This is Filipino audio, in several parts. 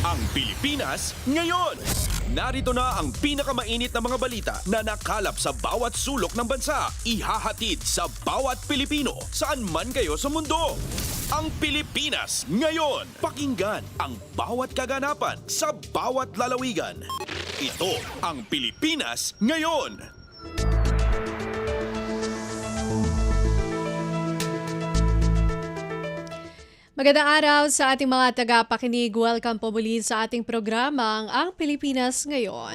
Ang Pilipinas ngayon. Narito na ang pinakamainit na mga balita na nakalap sa bawat sulok ng bansa. Ihahatid sa bawat Pilipino saan man kayo sa mundo. Ang Pilipinas ngayon. Pakinggan ang bawat kaganapan sa bawat lalawigan. Ito ang Pilipinas ngayon. Magandang araw sa ating mga tagapakinig. Welcome po muli sa ating programang Ang Pilipinas Ngayon.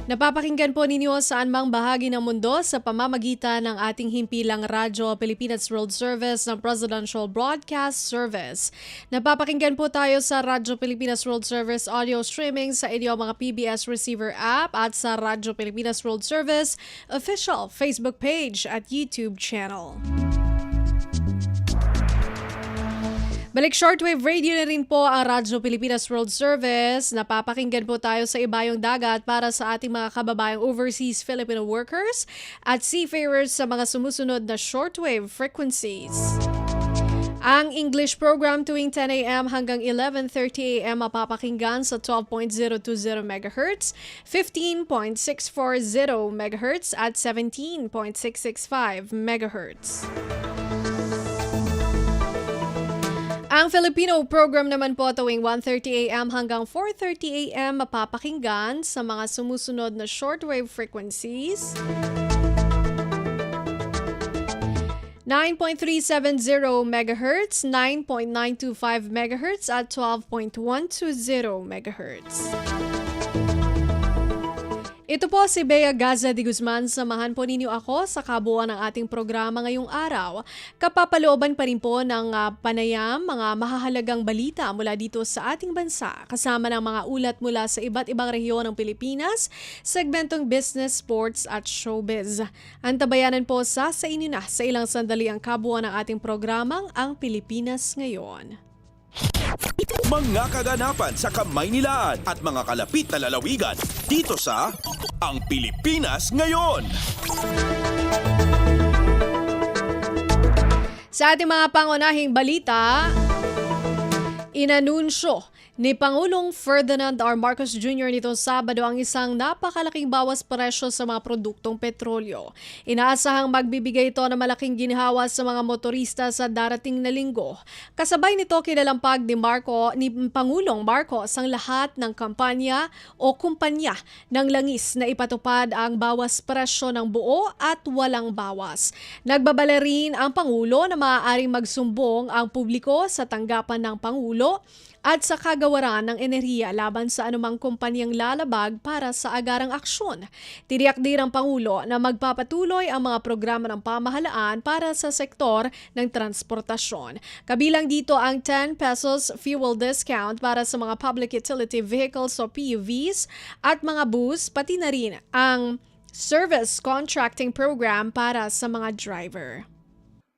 Napapakinggan po ninyo saan mang bahagi ng mundo sa pamamagitan ng ating himpilang radyo Pilipinas World Service ng Presidential Broadcast Service. Napapakinggan po tayo sa Radyo Pilipinas World Service audio streaming sa inyong mga PBS receiver app at sa Radyo Pilipinas World Service official Facebook page at YouTube channel. Balik shortwave radio na rin po ang Radyo Pilipinas World Service. Napapakinggan po tayo sa ibayong dagat para sa ating mga kababayang overseas Filipino workers at seafarers sa mga sumusunod na shortwave frequencies. Ang English program tuwing 10 a.m. hanggang 11:30 a.m. mapapakinggan sa 12.020 MHz, 15.640 MHz at 17.665 MHz. Ang Filipino program naman po tuwing 1:30 a.m. hanggang 4:30 a.m. mapapakinggan sa mga sumusunod na shortwave frequencies. 9.370 MHz, 9.925 MHz at 12.120 MHz. Ito po si Bea Gaza de Guzman. Samahan po ninyo ako sa kabuuan ng ating programa ngayong araw. Kapapalooban pa rin po ng panayam, mga mahahalagang balita mula dito sa ating bansa, kasama ng mga ulat mula sa iba't ibang rehiyon ng Pilipinas, segmentong business, sports at showbiz. Antabayanan po sa inyo na sa ilang sandali ang kabuuan ng ating programang Ang Pilipinas Ngayon. Mga kaganapan sa Kamaynilaan at mga kalapit na lalawigan dito sa Ang Pilipinas Ngayon. Sa ating mga pangunahing balita, inanunsyo ni Pangulong Ferdinand R. Marcos Jr. nitong Sabado ang isang napakalaking bawas presyo sa mga produktong petrolyo. Inaasahang magbibigay ito ng malaking ginhawa sa mga motorista sa darating na linggo. Kasabay nito kinalampag ni Pangulong Marcos ang lahat ng kampanya o kumpanya ng langis na ipatupad ang bawas presyo ng buo at walang bawas. Nagbabala rin ang Pangulo na maaaring magsumbong ang publiko sa tanggapan ng Pangulo at sa kagawaran ng enerhiya laban sa anumang kumpanyang lalabag para sa agarang aksyon. Tiniyak din ng Pangulo na magpapatuloy ang mga programa ng pamahalaan para sa sektor ng transportasyon. Kabilang dito ang 10 pesos fuel discount para sa mga public utility vehicles o PUVs at mga bus, pati na rin ang service contracting program para sa mga driver.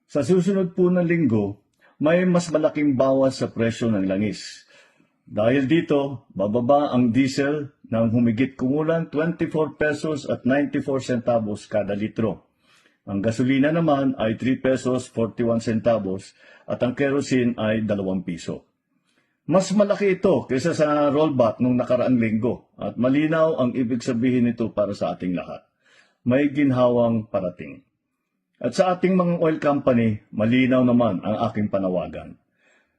Sa susunod po na linggo, may mas malaking bawas sa presyo ng langis. Dahil dito, bababa ang diesel ng humigit kumulang 24 pesos at 94 centavos kada litro. Ang gasolina naman ay 3 pesos 41 centavos at ang kerosene ay 2 piso. Mas malaki ito kaysa sa rollback nung nakaraang linggo at malinaw ang ibig sabihin nito para sa ating lahat. May ginhawang parating. At sa ating mga oil company, malinaw naman ang aking panawagan.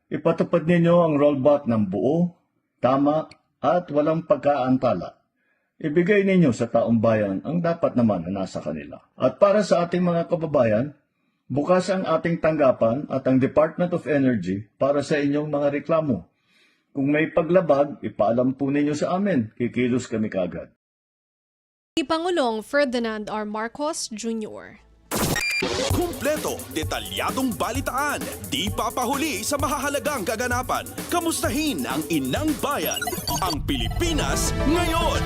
Ipatupad ninyo ang rollback ng buo, tama at walang pagkaantala. Ibigay ninyo sa taong bayan ang dapat naman na nasa kanila. At para sa ating mga kababayan, bukas ang ating tanggapan at ang Department of Energy para sa inyong mga reklamo. Kung may paglabag, ipaalam po ninyo sa amin. Kikilos kami kagad. Pangulong Ferdinand R. Marcos Jr. Kumpleto, detalyadong balitaan, di papahuli sa mahahalagang kaganapan. Kamustahin ang inang bayan, ang Pilipinas ngayon.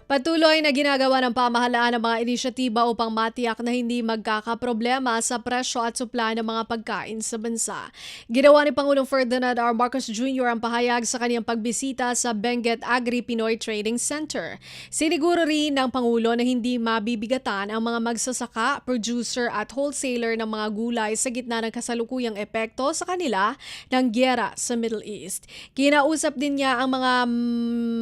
Patuloy na ginagawa ng pamahalaan ang mga inisyatiba upang matiyak na hindi magkakaproblema sa presyo at supply ng mga pagkain sa bansa. Ginawa ni Pangulong Ferdinand R. Marcos Jr. ang pahayag sa kanyang pagbisita sa Benguet Agri Pinoy Trading Center. Siniguro rin ng Pangulo na hindi mabibigatan ang mga magsasaka, producer at wholesaler ng mga gulay sa gitna ng kasalukuyang epekto sa kanila ng gyera sa Middle East. Kinausap din niya ang mga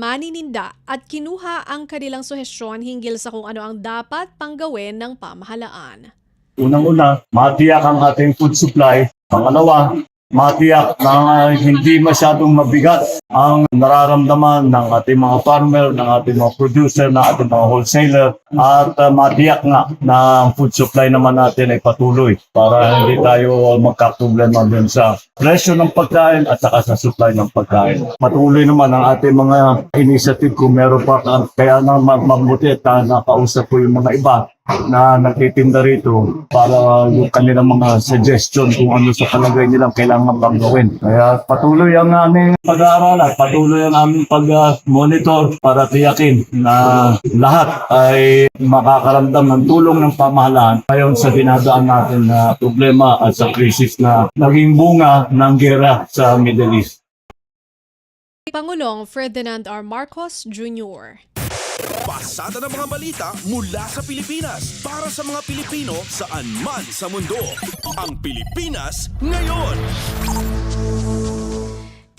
manininda at kinuha ang kanilang suhestyon hinggil sa kung ano ang dapat panggawin ng pamahalaan. Unang-una, matiyak ang ating food supply. Pangalawa, matiyak na hindi masyadong mabigat ang nararamdaman ng ating mga farmer, ng ating mga producer, ng ating mga wholesaler, at matiyak nga na ang food supply naman natin ay patuloy para hindi tayo magkaproblema din sa presyo ng pagkain at saka sa supply ng pagkain. Patuloy naman ang ating mga initiative kung meron pa, kaya na mabuti at nakausap ko yung mga iba na nagtitinda rito para yung kanilang mga suggestion kung ano sa palagay nilang kailangan bang gawin. Kaya patuloy ang aming pag-aaral at patuloy ang aming pag-monitor para tiyakin na lahat ay makakaramdam ng tulong ng pamahalaan ngayon sa dinadaan natin na problema at sa krisis na naging bunga ng gera sa Middle East. Pangulong Ferdinand R. Marcos Jr. Pasada ng mga balita mula sa Pilipinas para sa mga Pilipino saan man sa mundo. Ang Pilipinas ngayon.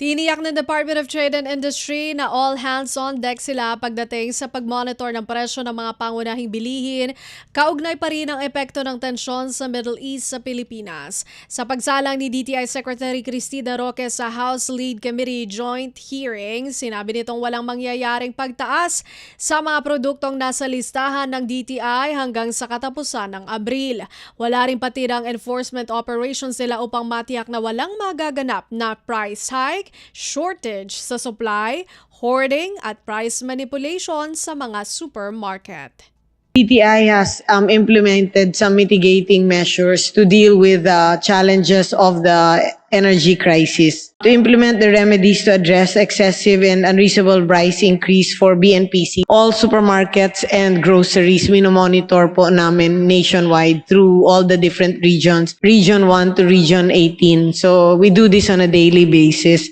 Tiniyak ng Department of Trade and Industry na all hands on deck sila pagdating sa pagmonitor ng presyo ng mga pangunahing bilihin, kaugnay pa rin ang epekto ng tensyon sa Middle East sa Pilipinas. Sa pagsalang ni DTI Secretary Cristina Roque sa House Lead Committee Joint Hearing, sinabi nitong walang mangyayaring pagtaas sa mga produktong nasa listahan ng DTI hanggang sa katapusan ng Abril. Wala rin patirang enforcement operations nila upang matiyak na walang magaganap na price hike, shortage sa supply, hoarding at price manipulation sa mga supermarket. DTI has implemented some mitigating measures to deal with the challenges of the energy crisis. To implement the remedies to address excessive and unreasonable price increase for BNPC, all supermarkets and groceries monitor po namin nationwide through all the different regions, Region 1 to Region 18. So we do this on a daily basis.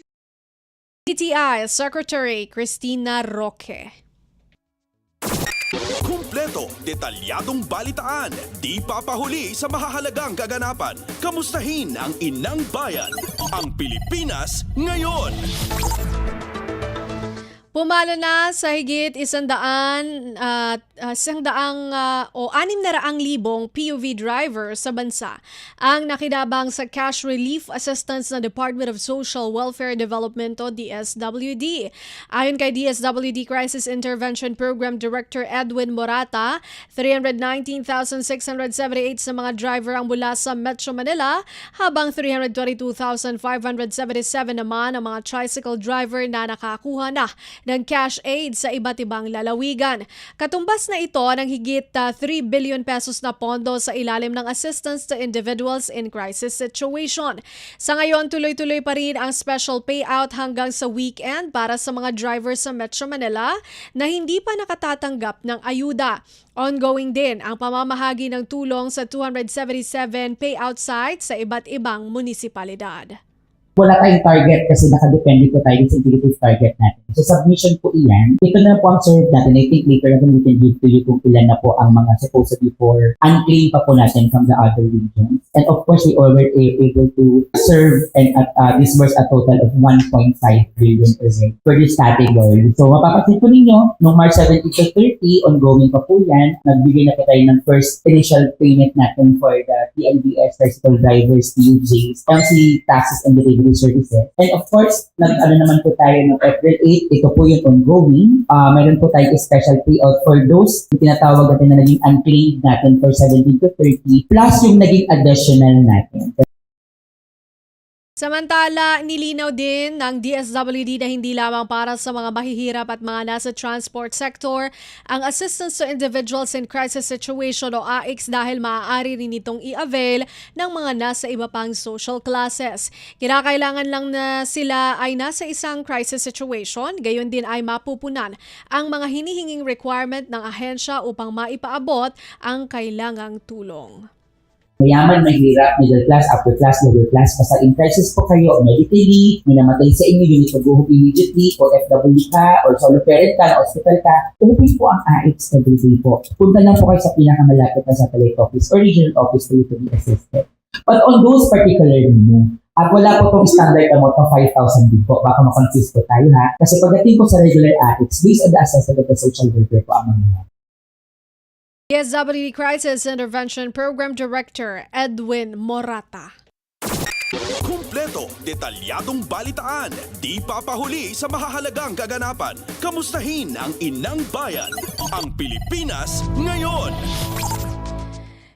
DTI Secretary Cristina Roque. Kumpleto, detalyadong balitaan, di papahuli sa mahahalagang kaganapan. Kamustahin ang inang bayan, ang Pilipinas ngayon. Pumalo na sa higit 600,000 POV driver sa bansa ang nakinabang sa cash relief assistance ng Department of Social Welfare Development o DSWD. Ayon kay DSWD Crisis Intervention Program Director Edwin Morata, 319,678 sa mga driver ang mula sa Metro Manila, habang 322,577 naman ang mga tricycle driver na nakakuha na ng cash aid sa iba't ibang lalawigan. Katumbas na ito ng higit 3 billion pesos na pondo sa ilalim ng assistance to individuals in crisis situation. Sa ngayon, tuloy-tuloy pa rin ang special payout hanggang sa weekend para sa mga driver sa Metro Manila na hindi pa nakatatanggap ng ayuda. Ongoing din ang pamamahagi ng tulong sa 277 payout sites sa iba't ibang munisipalidad. Wala tayong target kasi nakadepende po tayo sa indicative target natin. So submission po iyan. Ito na po ang serve natin. I think later on we can give to you kung ilan na po ang mga supposedly for unclaimed pa po natin from the other regions. And of course, we were able to serve and disburse a total of 1.5 billion per year for this category. So mapapansin po ninyo, noong March 17 to 30, ongoing pa po yan. Nagbigay na po tayo ng first initial payment natin for the TNBS tricycle drivers, TUJs, MC taxes and delivery services. And of course, naman po tayo ng April 8, ito po yung ongoing. Meron po tayo special payout for those na tinatawag natin na naging unclaimed natin for 17 to 30 plus yung naging additional natin. Samantala, nilinaw din ng DSWD na hindi lamang para sa mga mahihirap at mga nasa transport sector ang Assistance to Individuals in Crisis Situation o AICS dahil maaari rin itong i-avail ng mga nasa iba pang social classes. Kinakailangan lang na sila ay nasa isang crisis situation, gayon din ay mapupunan ang mga hinihinging requirement ng ahensya upang maipaabot ang kailangang tulong. Mayaman, mahirap, middle class, upper class, lower class, basta in crisis po kayo, medically, may namatay sa inyo, you need to go home immediately, or FW ka, or solo parent ka, na hospital ka, open po ang AICS everyday po. Punta lang po kayo sa pinakamalapit na satellite office or regional office for you to be assisted. But on those particular at wala po itong standard amount ng 5,000 din po, baka makonfuse po tayo ha, kasi pagdating po sa regular AICS, based on the assessment of the social worker po ang mga DSWD Crisis Intervention Program Director Edwin Morata. Kumpleto, detalyadong balitaan, di papahuli sa mahahalagang kaganapan. Kamustahin ang inang bayan, ang Pilipinas ngayon.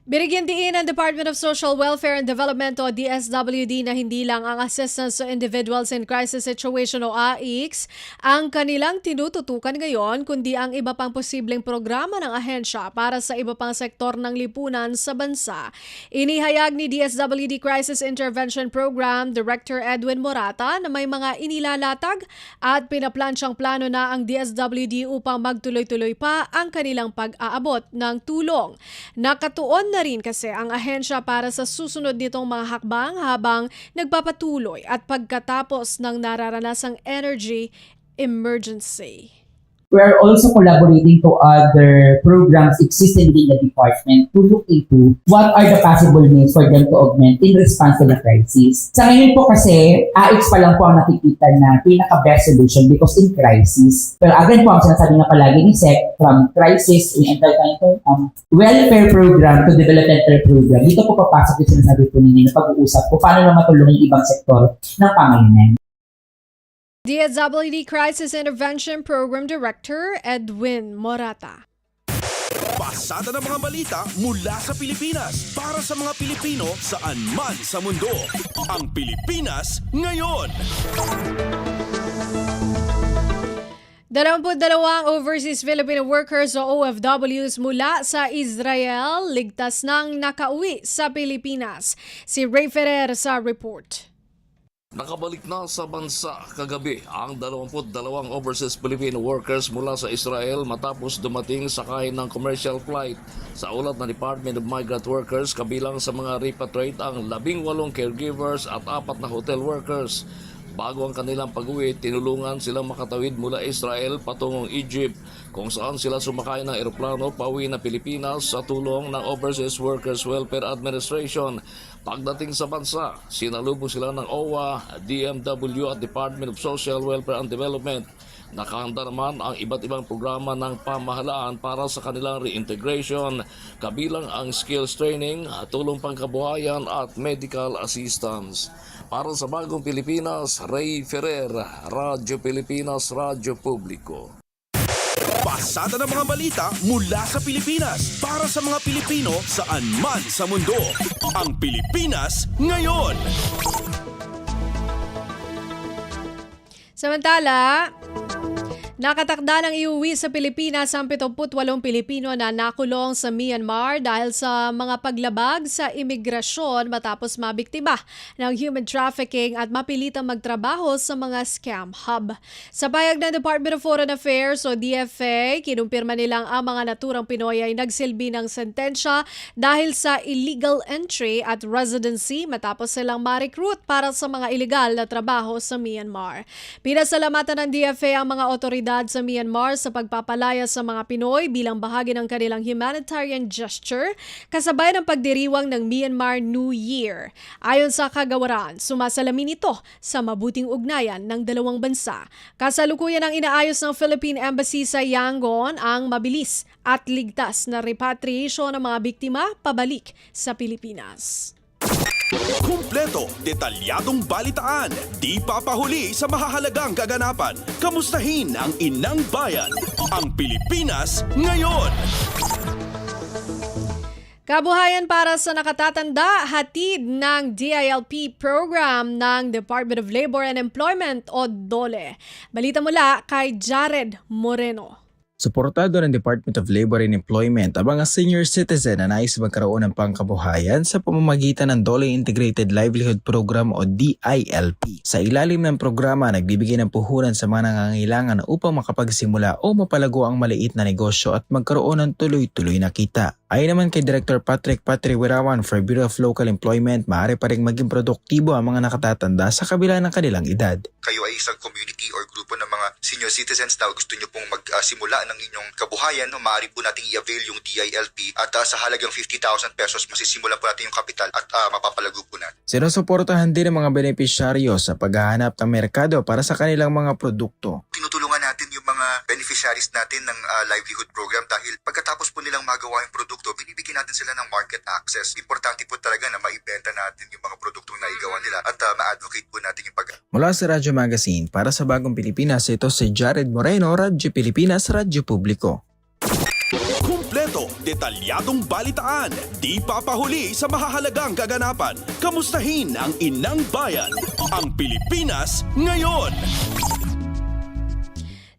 Binigyan diin ng Department of Social Welfare and Development o DSWD na hindi lang ang Assistance to Individuals in Crisis Situation o AICS ang kanilang tinututukan ngayon, kundi ang iba pang posibleng programa ng ahensya para sa iba pang sektor ng lipunan sa bansa. Inihayag ni DSWD Crisis Intervention Program Director Edwin Morata na may mga inilalatag at pinaplansyang plano na ang DSWD upang magtuloy-tuloy pa ang kanilang pag-aabot ng tulong. Nakatuon na rin kasi ang ahensya para sa susunod nitong mga hakbang habang nagpapatuloy at pagkatapos ng nararanasang energy emergency. We are also collaborating to other programs existing within the department to look into what are the possible means for them to augment in response to the crisis. Sa ngayon po kasi, AICS pa lang po ang nakikita na pinaka-best solution because in crisis. Pero again po, ang sinasabi nga palagi ni SEC, from crisis in welfare program to developmental program, dito po papasok yung sinasabi po ninyo na pag-uusap po paano na matulungan yung ibang sektor ng pamayanan. DSWD Crisis Intervention Program Director Edwin Morata. Pasada ng mga balita mula sa Pilipinas para sa mga Pilipino saan man sa mundo. Ang Pilipinas ngayon. 22 overseas Filipino workers o OFWs mula sa Israel ligtas nang nakauwi sa Pilipinas. Si Ray Ferrer sa report. Nakabalik na sa bansa kagabi ang 22 overseas Filipino workers mula sa Israel matapos dumating sakay ng commercial flight. Sa ulat ng Department of Migrant Workers, kabilang sa mga repatriate ang 18 caregivers at 4 na hotel workers. Bago ang kanilang pag-uwi, tinulungan silang makatawid mula Israel patungong Egypt, kung saan sila sumakay ng eroplano pauwi na Pilipinas sa tulong ng Overseas Workers Welfare Administration. Pagdating sa bansa, sinalubong sila ng OWA, DMW at Department of Social Welfare and Development. Nakahanda naman ang iba't ibang programa ng pamahalaan para sa kanilang reintegration, kabilang ang skills training, tulong pangkabuhayan at medical assistance. Para sa Bagong Pilipinas, Ray Ferrer, Radyo Pilipinas, Radyo Publiko. Pasada ng mga balita mula sa Pilipinas para sa mga Pilipino saan man sa mundo. Ang Pilipinas ngayon. Samantala, nakatakda ng iuwi sa Pilipinas ang 78 Pilipino na nakulong sa Myanmar dahil sa mga paglabag sa imigrasyon matapos mabiktima ng human trafficking at mapilitang magtrabaho sa mga scam hub. Sa payag ng Department of Foreign Affairs o DFA, kinumpirma nilang ang mga naturang Pinoy ay nagsilbi ng sentensya dahil sa illegal entry at residency matapos silang ma-recruit para sa mga illegal na trabaho sa Myanmar. Pinasalamatan ng DFA ang mga otoridad sa Myanmar sa pagpapalaya sa mga Pinoy bilang bahagi ng kanilang humanitarian gesture kasabay ng pagdiriwang ng Myanmar New Year. Ayon sa kagawaran, sumasalamin ito sa mabuting ugnayan ng dalawang bansa. Kasalukuyan ang inaayos ng Philippine Embassy sa Yangon ang mabilis at ligtas na repatriation ng mga biktima pabalik sa Pilipinas. Kumpleto, detalyadong balitaan, di papahuli sa mahahalagang kaganapan. Kamustahin ang inang bayan, ang Pilipinas ngayon. Kabuhayan para sa nakatatanda, hatid ng DILP program ng Department of Labor and Employment o DOLE. Balita mula kay Jared Moreno. Suportado ng Department of Labor and Employment ang mga senior citizen na nais magkaroon ng pangkabuhayan sa pamamagitan ng DOLE Integrated Livelihood Program o DILP. Sa ilalim ng programa, nagbibigay ng puhunan sa mga nangangailangan upang makapagsimula o mapalago ang maliit na negosyo at magkaroon ng tuloy-tuloy na kita. Ayon naman kay Director Patrick Wirawan for Bureau of Local Employment, maaari pa rin maging produktibo ang mga nakatatanda sa kabila ng kanilang edad. Kayo ay isang community or grupo ng mga senior citizens na gusto nyo pong magsimula ng inyong kabuhayan, no, maaari po nating i-avail yung DILP at sa halagang 50,000 pesos masisimulan po natin yung kapital at mapapalago po natin. Sinusuportahan din ng mga benepisyaryo sa paghahanap ng merkado para sa kanilang mga produkto. Tinutulungan natin yung mga beneficiaries natin ng livelihood program dahil pagkatapos po nilang magawa yung produkto, binibigyan natin sila ng market access. Importante po talaga na maibenta natin yung mga produktong naigawa nila at ma-advocate po natin yung Mula sa Radyo Magazine, para sa Bagong Pilipinas, ito si Jared Moreno, Radyo Pilipinas, Radyo Publiko. Kumpleto, detalyadong balitaan, di papahuli sa mahahalagang kaganapan. Kamustahin ang inang bayan, ang Pilipinas ngayon.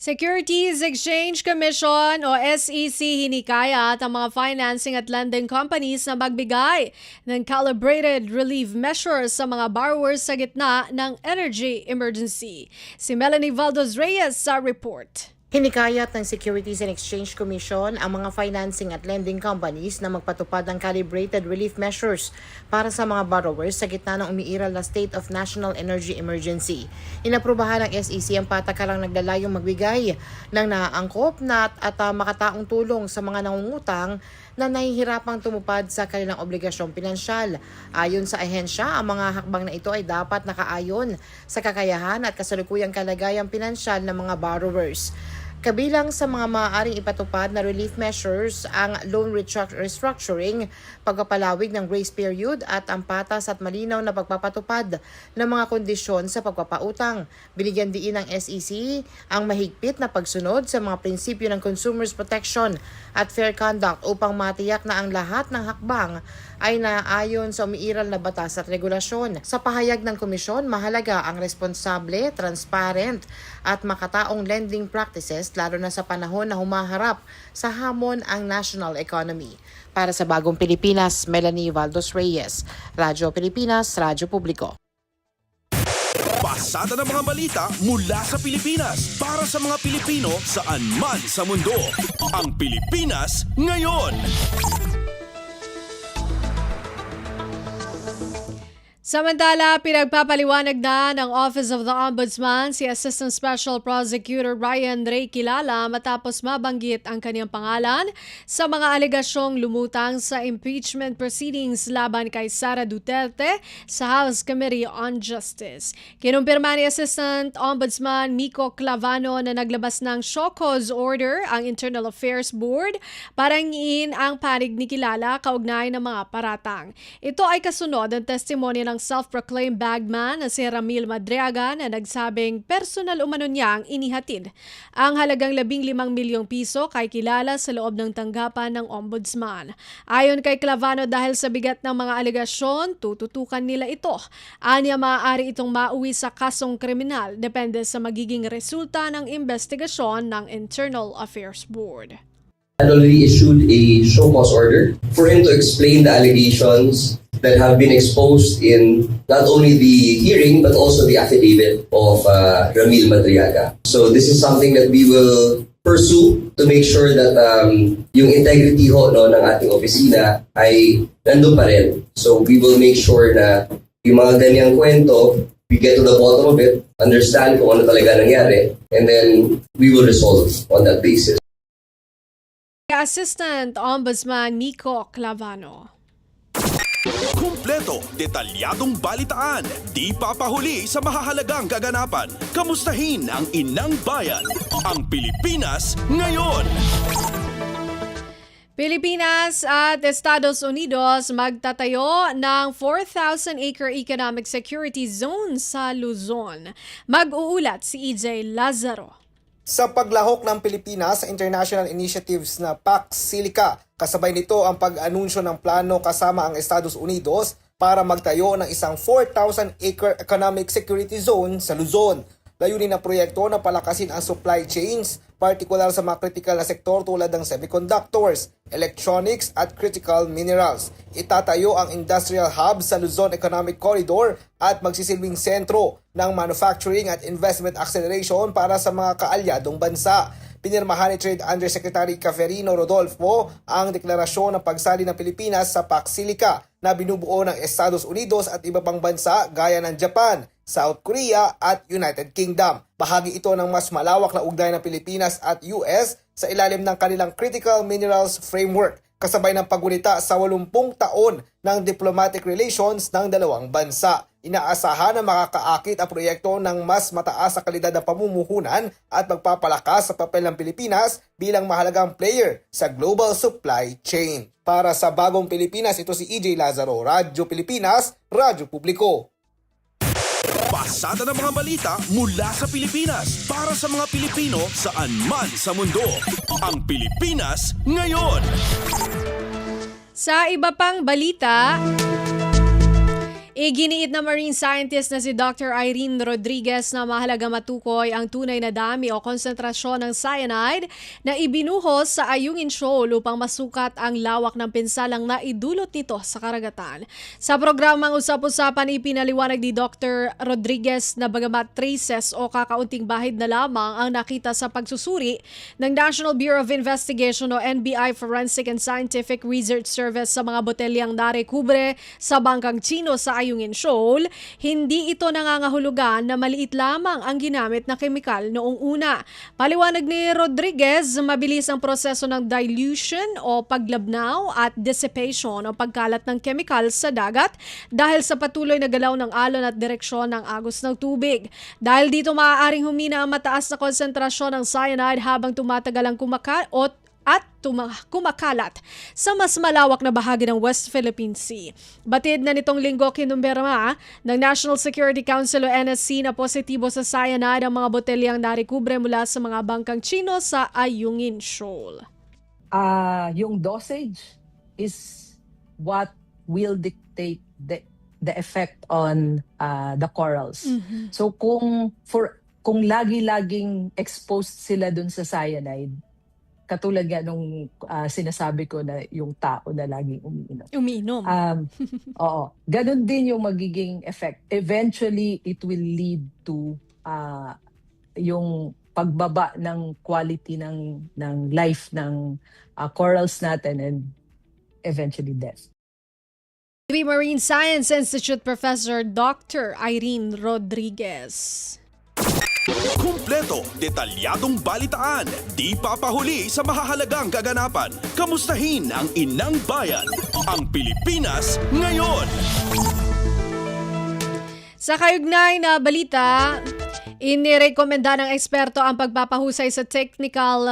Securities Exchange Commission o SEC hinikayat ang mga financing at lending companies na magbigay ng calibrated relief measures sa mga borrowers sa gitna ng energy emergency. Si Melanie Valdos Reyes sa report. Hinikayat ng Securities and Exchange Commission ang mga financing at lending companies na magpatupad ng calibrated relief measures para sa mga borrowers sa gitna ng umiiral na state of national energy emergency. Inaprubahan ng SEC ang patakalang naglalayong magbigay ng naaangkop at makataong tulong sa mga nangungutang na nahihirapang tumupad sa kanilang obligasyong pinansyal. Ayon sa ahensya, ang mga hakbang na ito ay dapat nakaayon sa kakayahan at kasalukuyang kalagayang pinansyal ng mga borrowers. Kabilang sa mga maaaring ipatupad na relief measures ang loan restructuring, pagpapalawig ng grace period at ang patas at malinaw na pagpapatupad ng mga kondisyon sa pagpapautang. Binigyan diin ng SEC ang mahigpit na pagsunod sa mga prinsipyo ng consumers protection at fair conduct upang matiyak na ang lahat ng hakbang ay naayon sa umiiral na batas at regulasyon. Sa pahayag ng komisyon, mahalaga ang responsable, transparent at makataong lending practices lalo na sa panahon na humaharap sa hamon ang national economy. Para sa Bagong Pilipinas, Melanie Valdos Reyes, Radyo Pilipinas, Radyo Publiko. Pasada ng mga balita mula sa Pilipinas para sa mga Pilipino saan man sa mundo. Ang Pilipinas ngayon. Samantala, pinagpapaliwanag na ng Office of the Ombudsman si Assistant Special Prosecutor Ryan Ray Kilala matapos mabanggit ang kanyang pangalan sa mga alegasyong lumutang sa impeachment proceedings laban kay Sara Duterte sa House Committee on Justice. Kinumpirma ni Assistant Ombudsman Miko Clavano na naglabas ng show cause order ang Internal Affairs Board para ngiin ang panig ni Kilala kaugnay ng mga paratang. Ito ay kasunod ng testimonya ng self-proclaimed bagman na si Ramil Madriaga na nagsabing personal umano niyang inihatid ang halagang 15 milyong piso kay Kilala sa loob ng tanggapan ng ombudsman. Ayon kay Clavano, dahil sa bigat ng mga alegasyon, tututukan nila ito. Anya maaari itong mauwi sa kasong kriminal depende sa magiging resulta ng investigasyon ng Internal Affairs Board. Had already issued a show cause order for him to explain the allegations that have been exposed in not only the hearing but also the affidavit of Ramil Madriaga. So this is something that we will pursue to make sure that yung integrity ho no ng ating opisina ay nandun pa rin. So we will make sure na yung mga ganyang kwento, we get to the bottom of it, understand kung ano talaga nangyari, and then we will resolve on that basis. Assistant Ombudsman Miko Clavano. Kumpleto, detalyadong balitaan, di papahuli sa mahahalagang kaganapan. Kamustahin ang inang bayan, ang Pilipinas ngayon. Pilipinas at Estados Unidos magtatayo ng 4,000-acre economic security zone sa Luzon. Mag-uulat si EJ Lazaro. Sa paglahok ng Pilipinas sa international initiatives na PAC Silica Kasabay nito ang pag-anunsyo ng plano kasama ang Estados Unidos para magtayo ng isang 4,000-acre economic security zone sa Luzon. Layunin ng proyekto na palakasin ang supply chains, partikular sa mga critical na sektor tulad ng semiconductors, electronics at critical minerals. Itatayo ang industrial hub sa Luzon Economic Corridor at magsisilbing sentro ng manufacturing at investment acceleration para sa mga kaalyadong bansa. Pinirmahan ni Trade Undersecretary Caferino Rodolfo ang deklarasyon ng pagsali ng Pilipinas sa Pax Silica na binubuo ng Estados Unidos at iba pang bansa gaya ng Japan, South Korea at United Kingdom. Bahagi ito ng mas malawak na ugnayan ng Pilipinas at US sa ilalim ng kanilang Critical Minerals Framework, kasabay ng paggunita sa 80 taon ng diplomatic relations ng dalawang bansa. Inaasahan na makakaakit ang proyekto ng mas mataas na kalidad ng pamumuhunan at magpapalakas sa papel ng Pilipinas bilang mahalagang player sa global supply chain. Para sa Bagong Pilipinas, ito si EJ Lazaro, Radyo Pilipinas, Radyo Publiko. Pasada ng mga balita mula sa Pilipinas para sa mga Pilipino saan man sa mundo. Ang Pilipinas ngayon. Sa iba pang balita, iginiit na marine scientist na si Dr. Irene Rodriguez na mahalaga matukoy ang tunay na dami o konsentrasyon ng cyanide na ibinuhos sa Ayungin Shoal upang masukat ang lawak ng pinsalang naidulot nito sa karagatan. Sa programang Usap-Usapan, ipinaliwanag ni Dr. Rodriguez na bagamat traces o kakaunting bahid na lamang ang nakita sa pagsusuri ng National Bureau of Investigation o NBI Forensic and Scientific Research Service sa mga botelyang narekubre sa bangkang Chino sa Ayungin Shoal, hindi ito nangangahulugan na maliit lamang ang ginamit na kemikal noong una. Paliwanag ni Rodriguez, mabilis ang proseso ng dilution o paglabnaw at dissipation o pagkalat ng kemikal sa dagat dahil sa patuloy na galaw ng alon at direksyon ng agos ng tubig. Dahil dito maaaring humina ang mataas na konsentrasyon ng cyanide habang tumatagal ang kumakalat sa mas malawak na bahagi ng West Philippine Sea. Batid na nitong linggo kinumpirma ng National Security Council o NSC na positibo sa cyanide ang mga botelyang narekubre mula sa mga bangkang Chino sa Ayungin Shoal. Yung dosage is what will dictate the effect on the corals. Mm-hmm. So kung lagi-laging exposed sila dun sa cyanide, katulad nga nung sinasabi ko na yung tao na laging umiinom. Oo. Ganon din yung magiging effect. Eventually, it will lead to yung pagbaba ng quality ng life ng corals natin and eventually death. Marine Science Institute Professor Dr. Irene Rodriguez. Kumpleto, detalyadong balitaan, di papahuli sa mahahalagang kaganapan. Kamustahin ang inang bayan, ang Pilipinas ngayon. Sa kaugnay na balita, inirekomenda ng eksperto ang pagpapahusay sa technical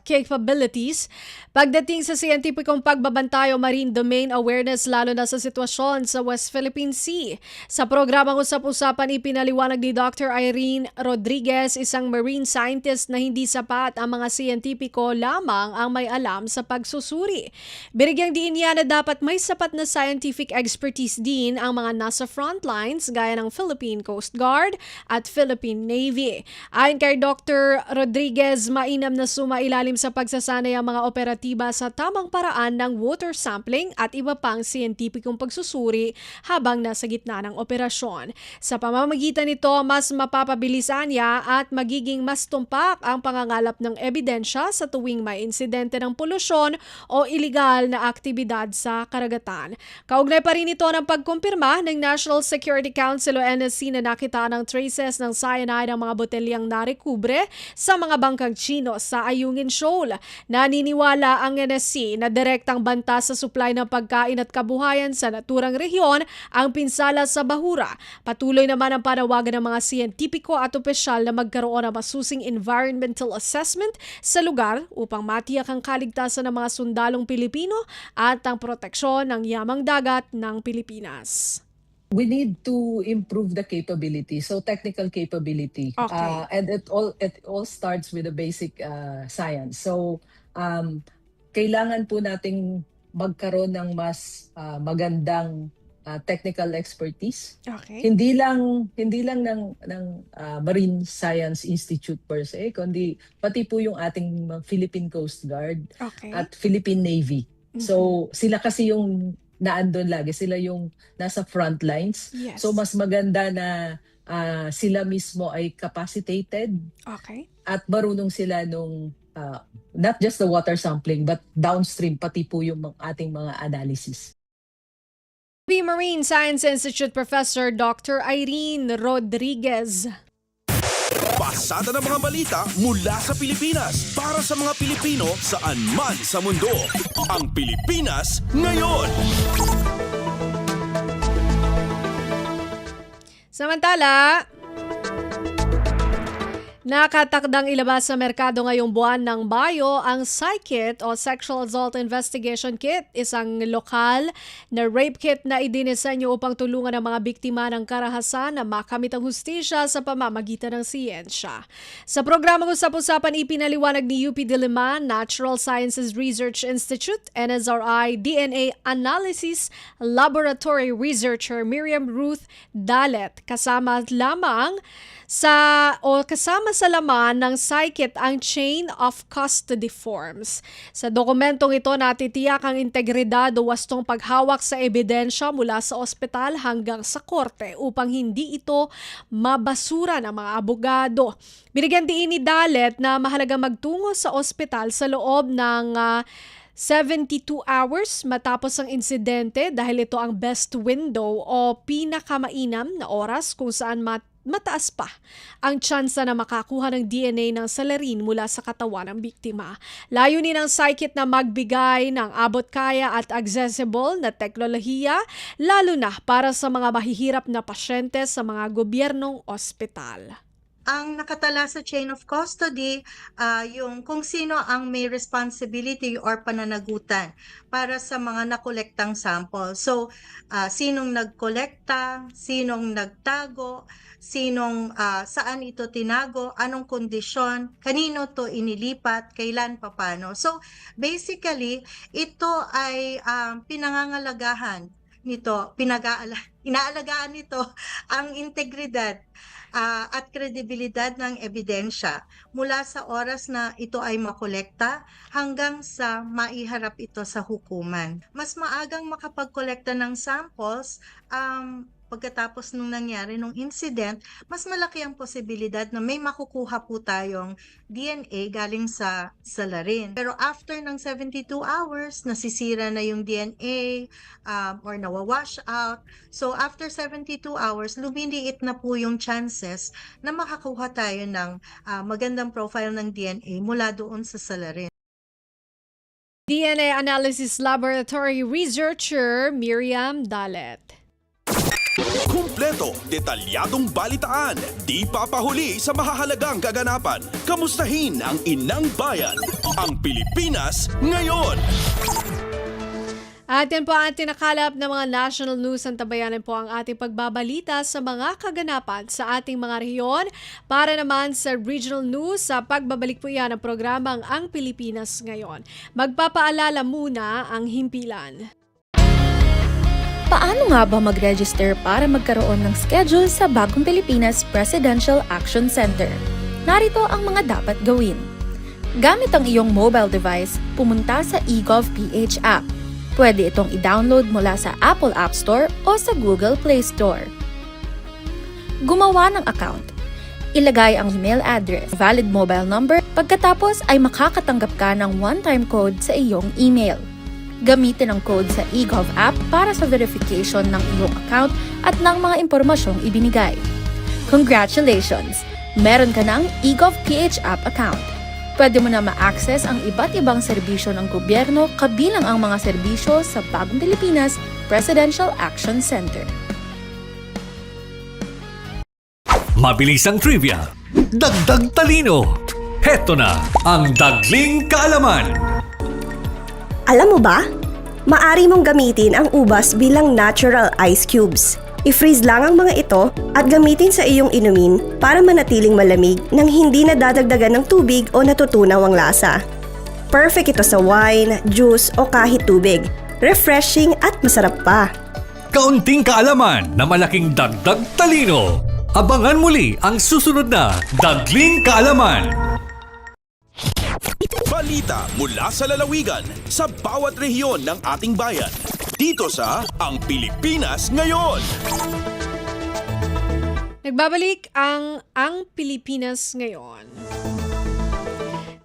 capabilities pagdating sa siyentipikong pagbabantay o marine domain awareness lalo na sa sitwasyon sa West Philippine Sea. Sa programang Usap-Usapan, ipinaliwanag ni Dr. Irene Rodriguez, isang marine scientist, na hindi sapat ang mga siyentipiko lamang ang may alam sa pagsusuri. Binigyang diin niya na dapat may sapat na scientific expertise din ang mga nasa frontlines gaya ng Philippine Coast Guard at Philippine Navy. Ayon kay Dr. Rodriguez, mainam na sumailalim sa pagsasanay ang mga operatiba sa tamang paraan ng water sampling at iba pang siyentipikong pagsusuri habang nasa gitna ng operasyon. Sa pamamagitan nito, mas mapapabilisan niya at magiging mas tumpak ang pangangalap ng ebidensya sa tuwing may insidente ng polusyon o iligal na aktibidad sa karagatan. Kaugnay pa rin ito ng pagkumpirma ng National Security Council o NSC na nakita ng traces ng cyanide ang mga botelyang narekubre sa mga bangkang Chino sa Ayungin Shoal. Naniniwala ang NSC na direktang banta sa supply ng pagkain at kabuhayan sa naturang rehiyon ang pinsala sa bahura. Patuloy naman ang panawagan ng mga siyentipiko at opisyal na magkaroon ng masusing environmental assessment sa lugar upang matiyak ang kaligtasan ng mga sundalong Pilipino at ang proteksyon ng yamang dagat ng Pilipinas. We need to improve the capability, so technical capability, Okay. and it all starts with the basic science. So kailangan po nating magkaroon ng mas magandang technical expertise. Okay. Hindi lang ng Marine Science Institute per se, kundi pati po yung ating Philippine Coast Guard Okay. at Philippine Navy. So sila kasi yung naandun lagi, sila yung nasa front lines. Yes. So mas maganda na sila mismo ay capacitated Okay. at marunong sila nung not just the water sampling but downstream pati po yung ating mga analysis. Marine Science Institute Professor Dr. Irene Rodriguez. Pasada ng mga balita mula sa Pilipinas para sa mga Pilipino saan man sa mundo. Ang Pilipinas Ngayon. Samantala, nakatakdang ilabas sa merkado ngayong buwan ng Mayo ang PsyKit o Sexual Assault Investigation Kit, isang lokal na rape kit na idinisenyo upang tulungan ang mga biktima ng karahasan na makamit ang hustisya sa pamamagitan ng siyensya. Sa programang Usap-Usapan, ipinaliwanag ni UP Diliman Natural Sciences Research Institute, NSRI DNA Analysis Laboratory Researcher Miriam Ruth Dalet kasama sa laman ng PsyKit ang chain of custody forms. Sa dokumentong ito natitiyak ang integridad o wastong paghawak sa ebidensya mula sa ospital hanggang sa korte upang hindi ito mabasura ng mga abogado. Binigyan din ni Dalet na mahalaga magtungo sa ospital sa loob ng 72 hours matapos ang insidente dahil ito ang best window o pinakamainam na oras kung saan mataas pa ang tsansa na makakuha ng DNA ng salarin mula sa katawan ng biktima. Layunin ng PsyKit na magbigay ng abot-kaya at accessible na teknolohiya lalo na para sa mga mahihirap na pasyente sa mga gobyernong ospital. Ang nakatala sa chain of custody, yung kung sino ang may responsibility or pananagutan para sa mga nakolektang sample. So, sinong nagkolekta, sinong nagtago, saan ito tinago, anong kondisyon, kanino to inilipat, kailan, paano. So, basically, ito ay pinangangalagahan nito, inaalagaan nito ang integridad at kredibilidad ng ebidensya mula sa oras na ito ay makolekta hanggang sa maiharap ito sa hukuman. Mas maagang makapagkolekta ng samples pagkatapos nung nangyari nung incident, mas malaki ang posibilidad na may makukuha po tayong DNA galing sa salarin. Pero after ng 72 hours, nasisira na yung DNA or nawawash out. So after 72 hours, lumiliit na po yung chances na makakuha tayo ng magandang profile ng DNA mula doon sa salarin. DNA Analysis Laboratory Researcher Miriam Dalet. Kumpleto, detalyadong balitaan, di papahuli sa mahahalagang kaganapan. Kamustahin ang inang bayan, ang Pilipinas Ngayon. At yan po ang tinakalap ng mga national news. Antabayanan po ang ating pagbabalita sa mga kaganapan sa ating mga rehiyon. Para naman sa regional news, sa pagbabalik po yan ng programang Ang Pilipinas Ngayon. Magpapaalala muna ang himpilan. Paano nga ba mag-register para magkaroon ng schedule sa Bagong Pilipinas Presidential Action Center? Narito ang mga dapat gawin. Gamit ang iyong mobile device, pumunta sa eGov.ph app. Pwede itong i-download mula sa Apple App Store o sa Google Play Store. Gumawa ng account. Ilagay ang email address, valid mobile number, pagkatapos ay makakatanggap ka ng one-time code sa iyong email. Gamitin ang code sa eGov app para sa verification ng iyong account at ng mga impormasyong ibinigay. Congratulations! Meron ka ng eGov.ph app account. Pwede mo na ma-access ang iba't ibang serbisyo ng gobyerno kabilang ang mga serbisyo sa Bagong Pilipinas Presidential Action Center. Mabilisang trivia, dagdag talino. Heto na ang Dagling Kaalaman. Alam mo ba? Maari mong gamitin ang ubas bilang natural ice cubes. I-freeze lang ang mga ito at gamitin sa iyong inumin para manatiling malamig nang hindi nadadagdagan ng tubig o natutunaw ang lasa. Perfect ito sa wine, juice o kahit tubig. Refreshing at masarap pa. Kaunting kaalaman na malaking dagdag talino. Abangan muli ang susunod na Dagling Kaalaman. Balita mula sa lalawigan sa bawat rehiyon ng ating bayan. Dito sa Ang Pilipinas Ngayon. Nagbabalik ang Pilipinas Ngayon.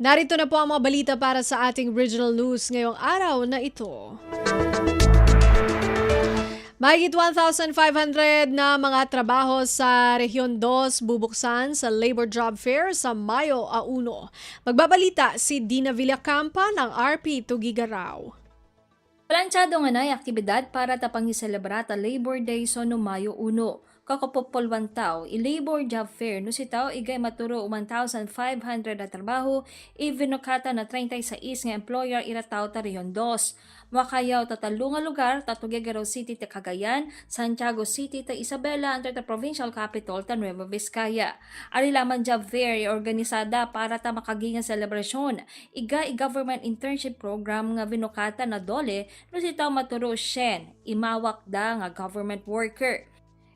Narito na po ang mga balita para sa ating regional news ngayong araw na ito. Mahigit 1,500 na mga trabaho sa Rehiyon 2 bubuksan sa Labor Job Fair sa Mayo 1. Magbabalita si Dina Villacampa ng RP Tugigaraw. Planchado nga na aktibidad para tapang iselebrata Labor Day so no Mayo 1. Kakapopolwan tao, i-labor job fair no si tao igay maturo 1,500 na trabaho, ivinukata na 36 nga employer ira tao ta Rehiyon 2. Makayaw tatalo nga lugar, Tuguegarao City ta Cagayan, Santiago City ta Isabela, under the provincial capital ta Nueva Vizcaya. Ari laman job fair organisada para ta makagingan selebrasyon. Iga i-government internship program nga vinukata na dole no si tao maturo shen, imawak da nga government worker.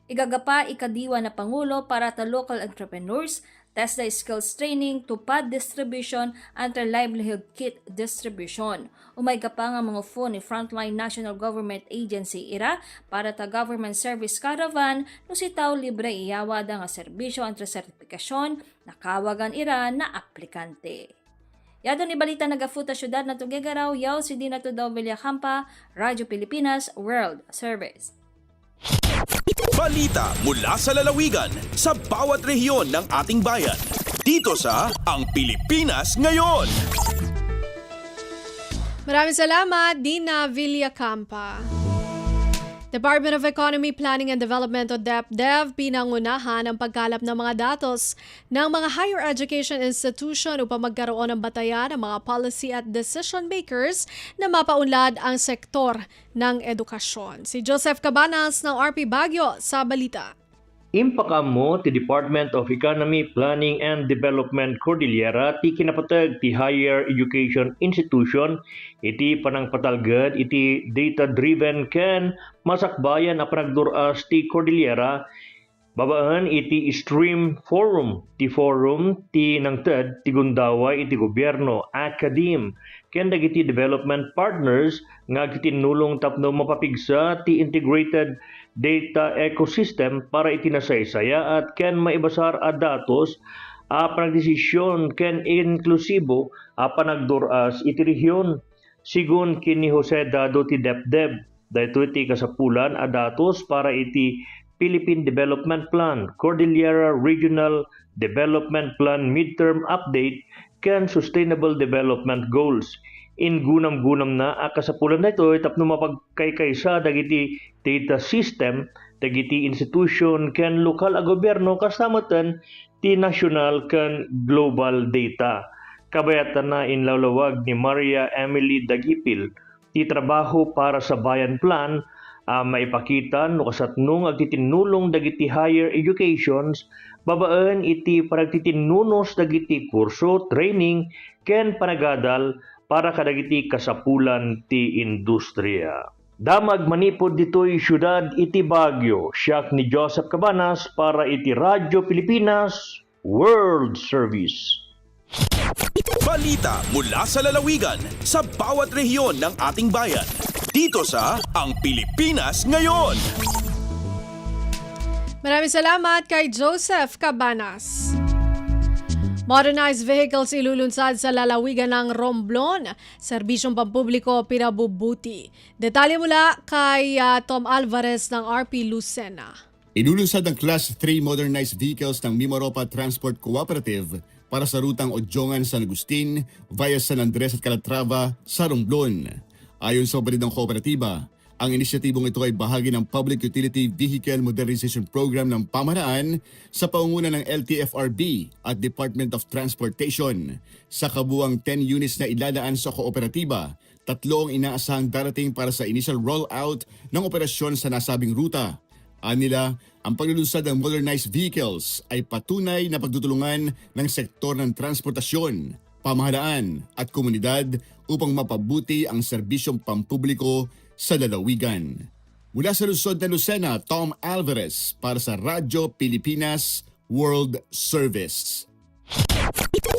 Igagapa ikadiwa na Pangulo para ta local entrepreneurs, test the skills training, tupad distribution, under livelihood kit distribution. Umayga pa nga mga phone ni Frontline National Government Agency ira para ta government service caravan no si tao libre iyawa da nga serbisyo entre sertifikasyon nakawagan ira na aplikante. Yado ni balita nagafuta syudad na Tuguegarao, yaw si Dina Tudaw Villacampa, Radyo Pilipinas World Service. Balita mula sa lalawigan sa bawat rehiyon ng ating bayan. Dito sa Ang Pilipinas Ngayon. Maraming salamat, Dina Villacampa. Department of Economy, Planning and Development o DepDev pinangunahan ang pagkalap ng mga datos ng mga higher education institution upang magkaroon ng batayan ng mga policy at decision makers na mapaunlad ang sektor ng edukasyon. Si Joseph Cabanas ng RP Baguio sa balita. Impakamo ti Department of Economy, Planning and Development Cordillera ti kinapatag ti higher education institution iti panangpatalgad iti data-driven ken masakbayan a panagduras ti Cordillera babaan iti Stream Forum ti nangted ti gundaway iti gobyerno academe ken dagiti development partners nga gitinulong tapno mapapigsa ti integrated data ecosystem para itinasaysaya at ken maibasar a datos a panagdesisyon ken inklusibo a panagduras iti rehiyon. Sigun kini Jose Dado ti DepDev, daytoy ti kasapulan a datos para iti Philippine Development Plan, Cordillera Regional Development Plan Midterm Update ken Sustainable Development Goals. Ingunam-gunam na kasapulan na ito tapno mapagkaykaysa dagiti data system, dagiti institution ken lokal a gobyerno kasamatan ti national ken global data. Kabayatan na inlalawag ni Maria Emily Dagipil ti trabaho para sa Bayan Plan maipakita no kasatnong agtitinulong dagiti higher educations babaan iti paragtitinunos dagiti kurso, training ken panagadal para kadagiti kasapulan ti industriya. Damag manipod ditoy syudad iti Baguio, siyak ni Joseph Cabanas para iti Radyo Pilipinas World Service. Balita mula sa lalawigan sa bawat rehiyon ng ating bayan. Dito sa Ang Pilipinas Ngayon. Maraming salamat kay Joseph Cabanas. Modernized vehicles ilulunsad sa lalawigan ng Romblon. Serbisyong pampubliko pinabubuti. Detalye mula kay Tom Alvarez ng RP Lucena. Ilulunsad ang Class 3 modernized vehicles ng Mimaropa Transport Cooperative para sa rutang Odjongan San Agustin via San Andres at Calatrava sa Romblon. Ayon sa operador ng kooperatiba, ang inisyatibong ito ay bahagi ng Public Utility Vehicle Modernization Program ng Pamahalaan sa paunguna ng LTFRB at Department of Transportation. Sa kabuang 10 units na ilalaan sa kooperatiba, 3 ang inaasahang darating para sa initial rollout ng operasyon sa nasabing ruta. Anila, ang paglulunsad ng modernized vehicles ay patunay na pagtutulungan ng sektor ng transportasyon pamahalaan at komunidad upang mapabuti ang serbisyong pampubliko sa lalawigan. Mula sa Luzon na Lucena, Tom Alvarez para sa Radyo Pilipinas World Service.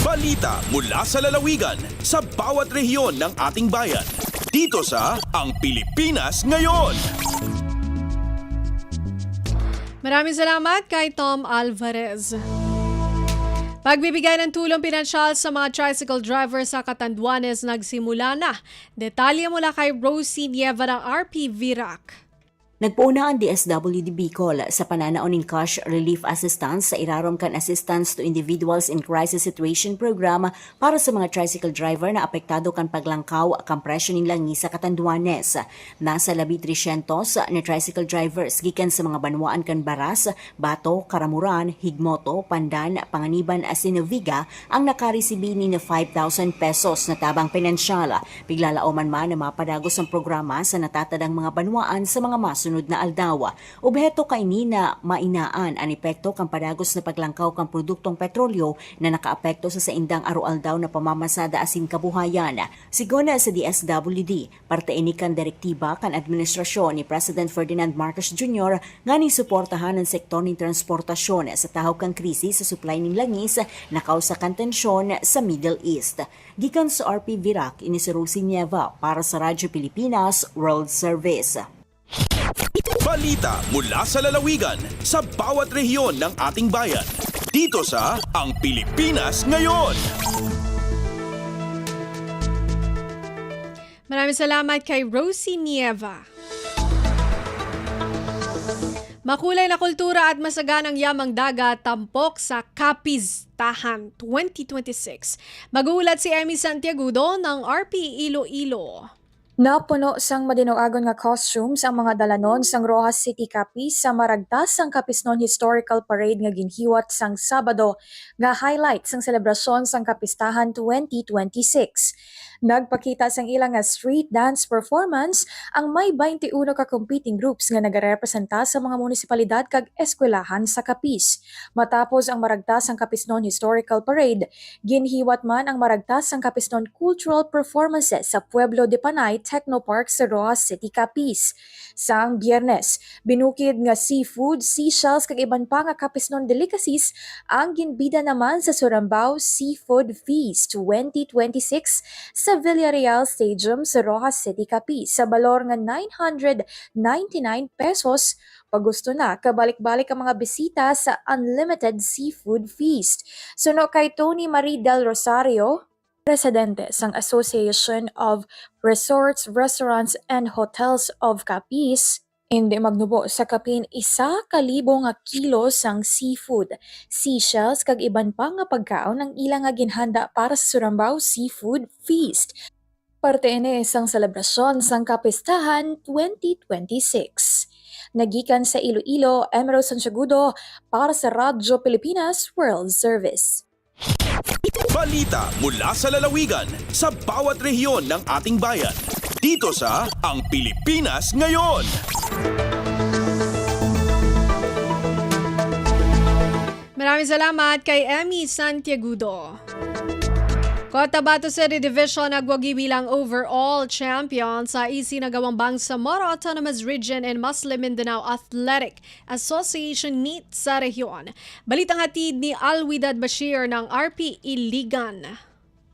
Balita mula sa lalawigan sa bawat rehiyon ng ating bayan. Dito sa Ang Pilipinas Ngayon. Maraming salamat kay Tom Alvarez. Pagbibigay ng tulong pinansyal sa mga tricycle driver sa Catanduanes nagsimula na. Detalye mula kay Rosie Nieva ng RP Virac. Nagpauna ang DSWD Bicol sa pananaon ng cash relief assistance sa Iraromcan Assistance to Individuals in Crisis Situation Program para sa mga tricycle driver na apektado kan paglangkaw kan presyo ng langis sa Catanduanes. Nasa 1,300 na tricycle drivers gikan sa mga banwaan kan Baras, Bato, Karamuran, Higmoto, Pandan, Panganiban, Asinoviga ang nakaresibi ni 5,000 pesos na tabang pinansyal. Biglalauman man na mapadagos ang programa sa natatadang mga banwaan sa mga sunod na aldaw. Obheto kay ni na mainaan ang epekto kang padagos na paglangkaw kang produktong petrolyo na nakaapekto sa saindang aro-aldaw na pamamasada asin kabuhayan. Siguna sa DSWD, parte ini kan direktiba kan administrasyon ni President Ferdinand Marcos Jr. nga ni suportahan ang sektor ng transportasyon sa tahaw kang krisis sa supply ng langis na kausa kan tensyon sa Middle East. Gikan sa RP Virac, ini si Rosie Nieva para sa Radyo Pilipinas World Service. Balita mula sa lalawigan sa bawat rehiyon ng ating bayan. Dito sa Ang Pilipinas Ngayon. Maraming salamat kay Rosie Nieva. Makulay na kultura at masaganang yamang dagat tampok sa Kapistahan 2026. Mag-uulat si Emmy Santiagudo ng RP Iloilo. Napuno sang madinoagon nga costumes ang mga dalanon sang Rojas City Capiz sa maragtas sang Capisnon Historical Parade nga ginhiwat sang Sabado nga highlight sang selebrasyon sang Kapistahan 2026. Nagpakita sang ilang nga street dance performance ang may 21 ka competing groups nga nagarepresenta sa mga munisipalidad kag eskwelahan sa Capiz. Matapos ang maragtas sang Capisnon Historical Parade, ginhiwat man ang maragtas sang Capisnon Cultural Performances sa Pueblo de Panay Technopark sa Rojas City, Capiz. Sang Biyernes, binukid nga seafood, seashells kag iban pa nga Capisnon delicacies ang ginbida naman sa Surambao Seafood Feast 2026 sa Villarreal Stadium sa Rojas City, Capiz sa balor nga 999 pesos. Pag gusto na, kabalik-balik ang mga bisita sa Unlimited Seafood Feast. Suno kay Tony Marie Del Rosario, Presidente sang Association of Resorts, Restaurants and Hotels of Capiz, hindi magnubo sa kapin 1,000 nga kilo sang seafood, seashells kag iban pa nga pagkaon ang ilang nga ginhanda para sa Surambao Seafood Feast. Parte ini sang selebrasyon sang Kapistahan 2026. Nagikan sa Iloilo, Emerald Santiagudo para sa Radyo Pilipinas World Service. Balita mula sa lalawigan sa bawat rehiyon ng ating bayan. Dito sa Ang Pilipinas Ngayon. Maraming salamat kay Emmy Santiagudo. Cotabato City Division nagwagi bilang overall champion sa isinagawang Bangsamoro Autonomous Region and Muslim Mindanao Athletic Association meet sa rehiyon. Balitang hatid ni Alwidad Bashir ng RP Iligan.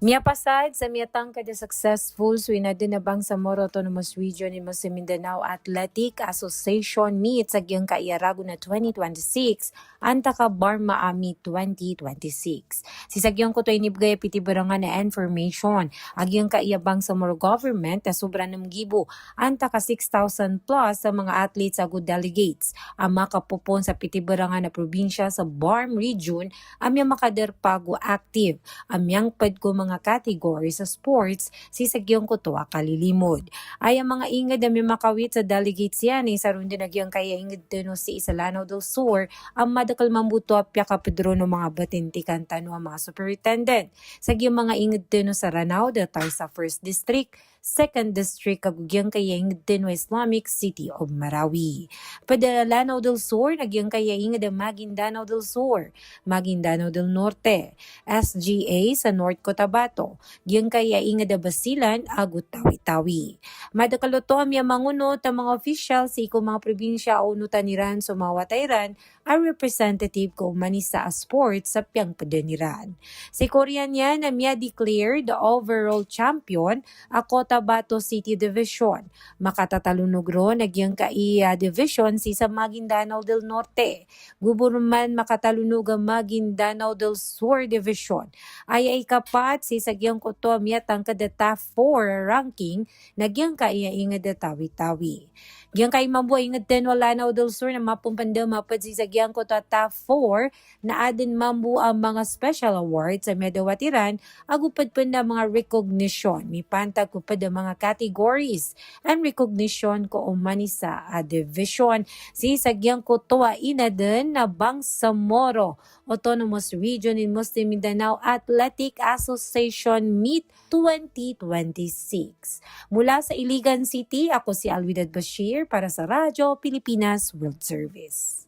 Miapasad sa miatang kada successful suinado na Bangsamoro Autonomous Region in Muslim Mindanao Athletic Association meet sa giyang kaiyarago na 2026 anta ka Barma Ami 2026. Si sagyong ko to inibgay pitibarangan na information agyang kaiya Bangsamoro government na sobra ng gibo anta ka 6,000 plus sa mga athletes sa good delegates ang makapupon sa pitibarangan na probinsya sa Barm region amyang makaderpago active amyang padko mga category sa sports si sagyong ko to kalilimod. Ay ang mga ingad na may makawit sa delegates yan sa rundi nagyang kaya ingad no si Isalano del Sur ang madakal mambuto apya ka Pedro no mga batintikan tano ang mga superintendent. Sagyong mga ingad no sa Ranao del Tarsa First District 2nd District kagugyang kayang Dinwa Islamic City of Marawi. Padalanao del Sur nagyang kayang da Maguindanao del Sur, Maguindanao del Norte, SGA sa North Cotabato, gyang kayang da Basilan, Agut Tawi-Tawi. Madakaluto ang manguno ta mga official sa mga probinsya o nutaniran sa mga watayran ang representative ko Manisa Sports sa Piang Padaniran. Si Korean yan na miya declared the overall champion a Cotabato City Division. Makatatalunog ro nagyang kaiya division si sa Maguindanao del Norte. Guburman makatalunog ang Maguindanao del Sur Division. Ay kapat si sagyang koto miya tangkad top 4 ranking nagyang kaiya ingad Tawi-Tawi. Gyang kay mabuhay ingad Tenwalanao del Sur na mapumpanda mapad si sagyang ko top 4 na adin mambu ang mga special awards sa medawatiran agupad pa na mga recognition. May pantag ko pa mga categories and recognition ko umani sa division. Si sagyang ko toa inaden na Bangsamoro Autonomous Region in Muslim Mindanao Athletic Association Meet 2026. Mula sa Iligan City, ako si Alwidad Bashir para sa Radyo Pilipinas World Service.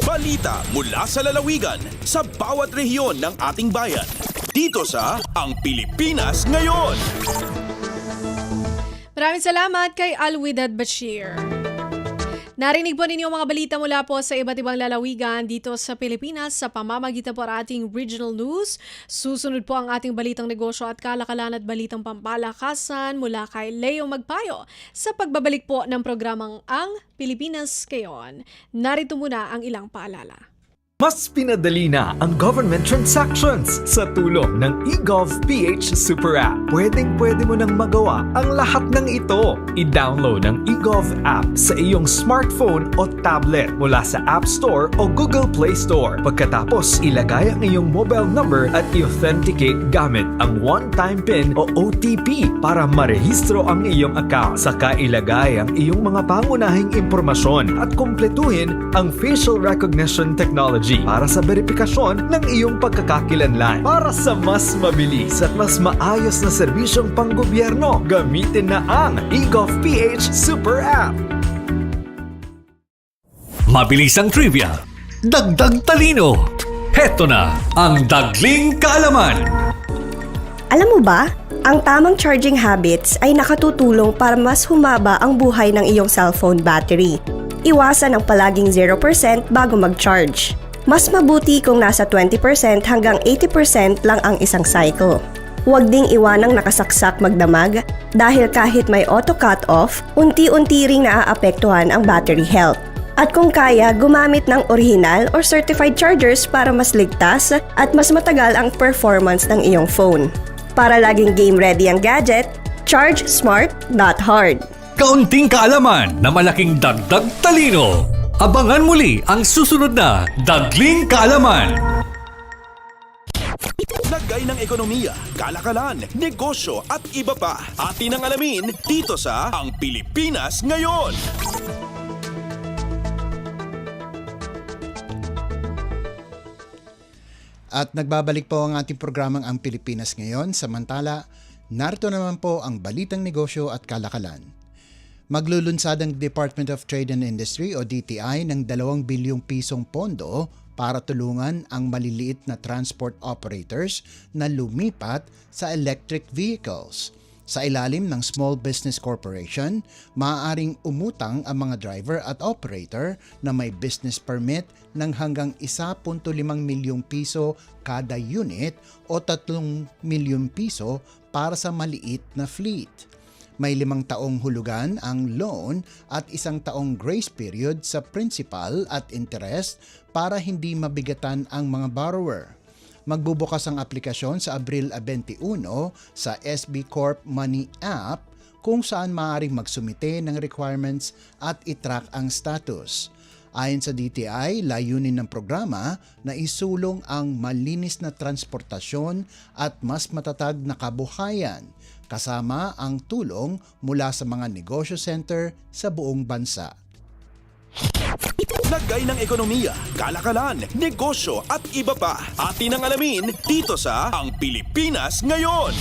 Balita mula sa lalawigan sa bawat rehiyon ng ating bayan. Dito sa Ang Pilipinas Ngayon. Maraming salamat kay Alwidad Bashir. Narinig po ninyo mga balita mula po sa iba't ibang lalawigan dito sa Pilipinas sa pamamagitan po ng ating regional news. Susunod po ang ating balitang negosyo at kalakalan at balitang pampalakasan mula kay Leo Magpayo sa pagbabalik po ng programang Ang Pilipinas Ngayon. Narito muna ang ilang paalala. Mas pinadali na ang government transactions sa tulong ng eGovPH Super App. Pwedeng-pwede mo nang magawa ang lahat ng ito. I-download ang eGov app sa iyong smartphone o tablet mula sa App Store o Google Play Store. Pagkatapos, ilagay ang iyong mobile number at i-authenticate gamit ang one-time PIN o OTP para marehistro ang iyong account. Saka ilagay ang iyong mga pangunahing impormasyon at kumpletuhin ang facial recognition technology para sa verifikasyon ng iyong pagkakakilanlan. Para sa mas mabilis at mas maayos na serbisyong panggobyerno, gamitin na ang eGovPH Super App. Mabilis ang trivia, dagdag talino. Heto na ang Dagling Kaalaman. Alam mo ba, ang tamang charging habits ay nakatutulong para mas humaba ang buhay ng iyong cellphone battery. Iwasan ang palaging 0% bago mag-charge. Mas mabuti kung nasa 20% hanggang 80% lang ang isang cycle. Huwag ding iwanang nakasaksak magdamag dahil kahit may auto cut-off, unti-unti ring naaapektuhan ang battery health. At kung kaya, gumamit ng original or certified chargers para mas ligtas at mas matagal ang performance ng iyong phone. Para laging game-ready ang gadget, charge smart, not hard. Kaunting kaalaman na malaking dagdag talino. Abangan muli ang susunod na Dagling Kaalaman. Lagay ng ekonomiya, kalakalan, negosyo at iba pa. Atin ang alamin dito sa Ang Pilipinas Ngayon. At nagbabalik po ang ating programang Ang Pilipinas Ngayon. Samantala, narito naman po ang balitang negosyo at kalakalan. Maglulunsad ang Department of Trade and Industry o DTI ng 2 bilyong pisong pondo para tulungan ang maliliit na transport operators na lumipat sa electric vehicles. Sa ilalim ng Small Business Corporation, maaaring umutang ang mga driver at operator na may business permit ng hanggang 1.5 milyong piso kada unit o 3 milyong piso para sa maliit na fleet. May 5 taong hulugan ang loan at 1 taong grace period sa principal at interest para hindi mabigatan ang mga borrower. Magbubukas ang aplikasyon sa Abril 21 sa SB Corp Money App kung saan maaaring magsumite ng requirements at itrack ang status. Ayon sa DTI, layunin ng programa na isulong ang malinis na transportasyon at mas matatag na kabuhayan, kasama ang tulong mula sa mga negosyo center sa buong bansa. Lagay ng ekonomiya, kalakalan, negosyo at iba pa. Atin ang alamin dito sa Ang Pilipinas Ngayon.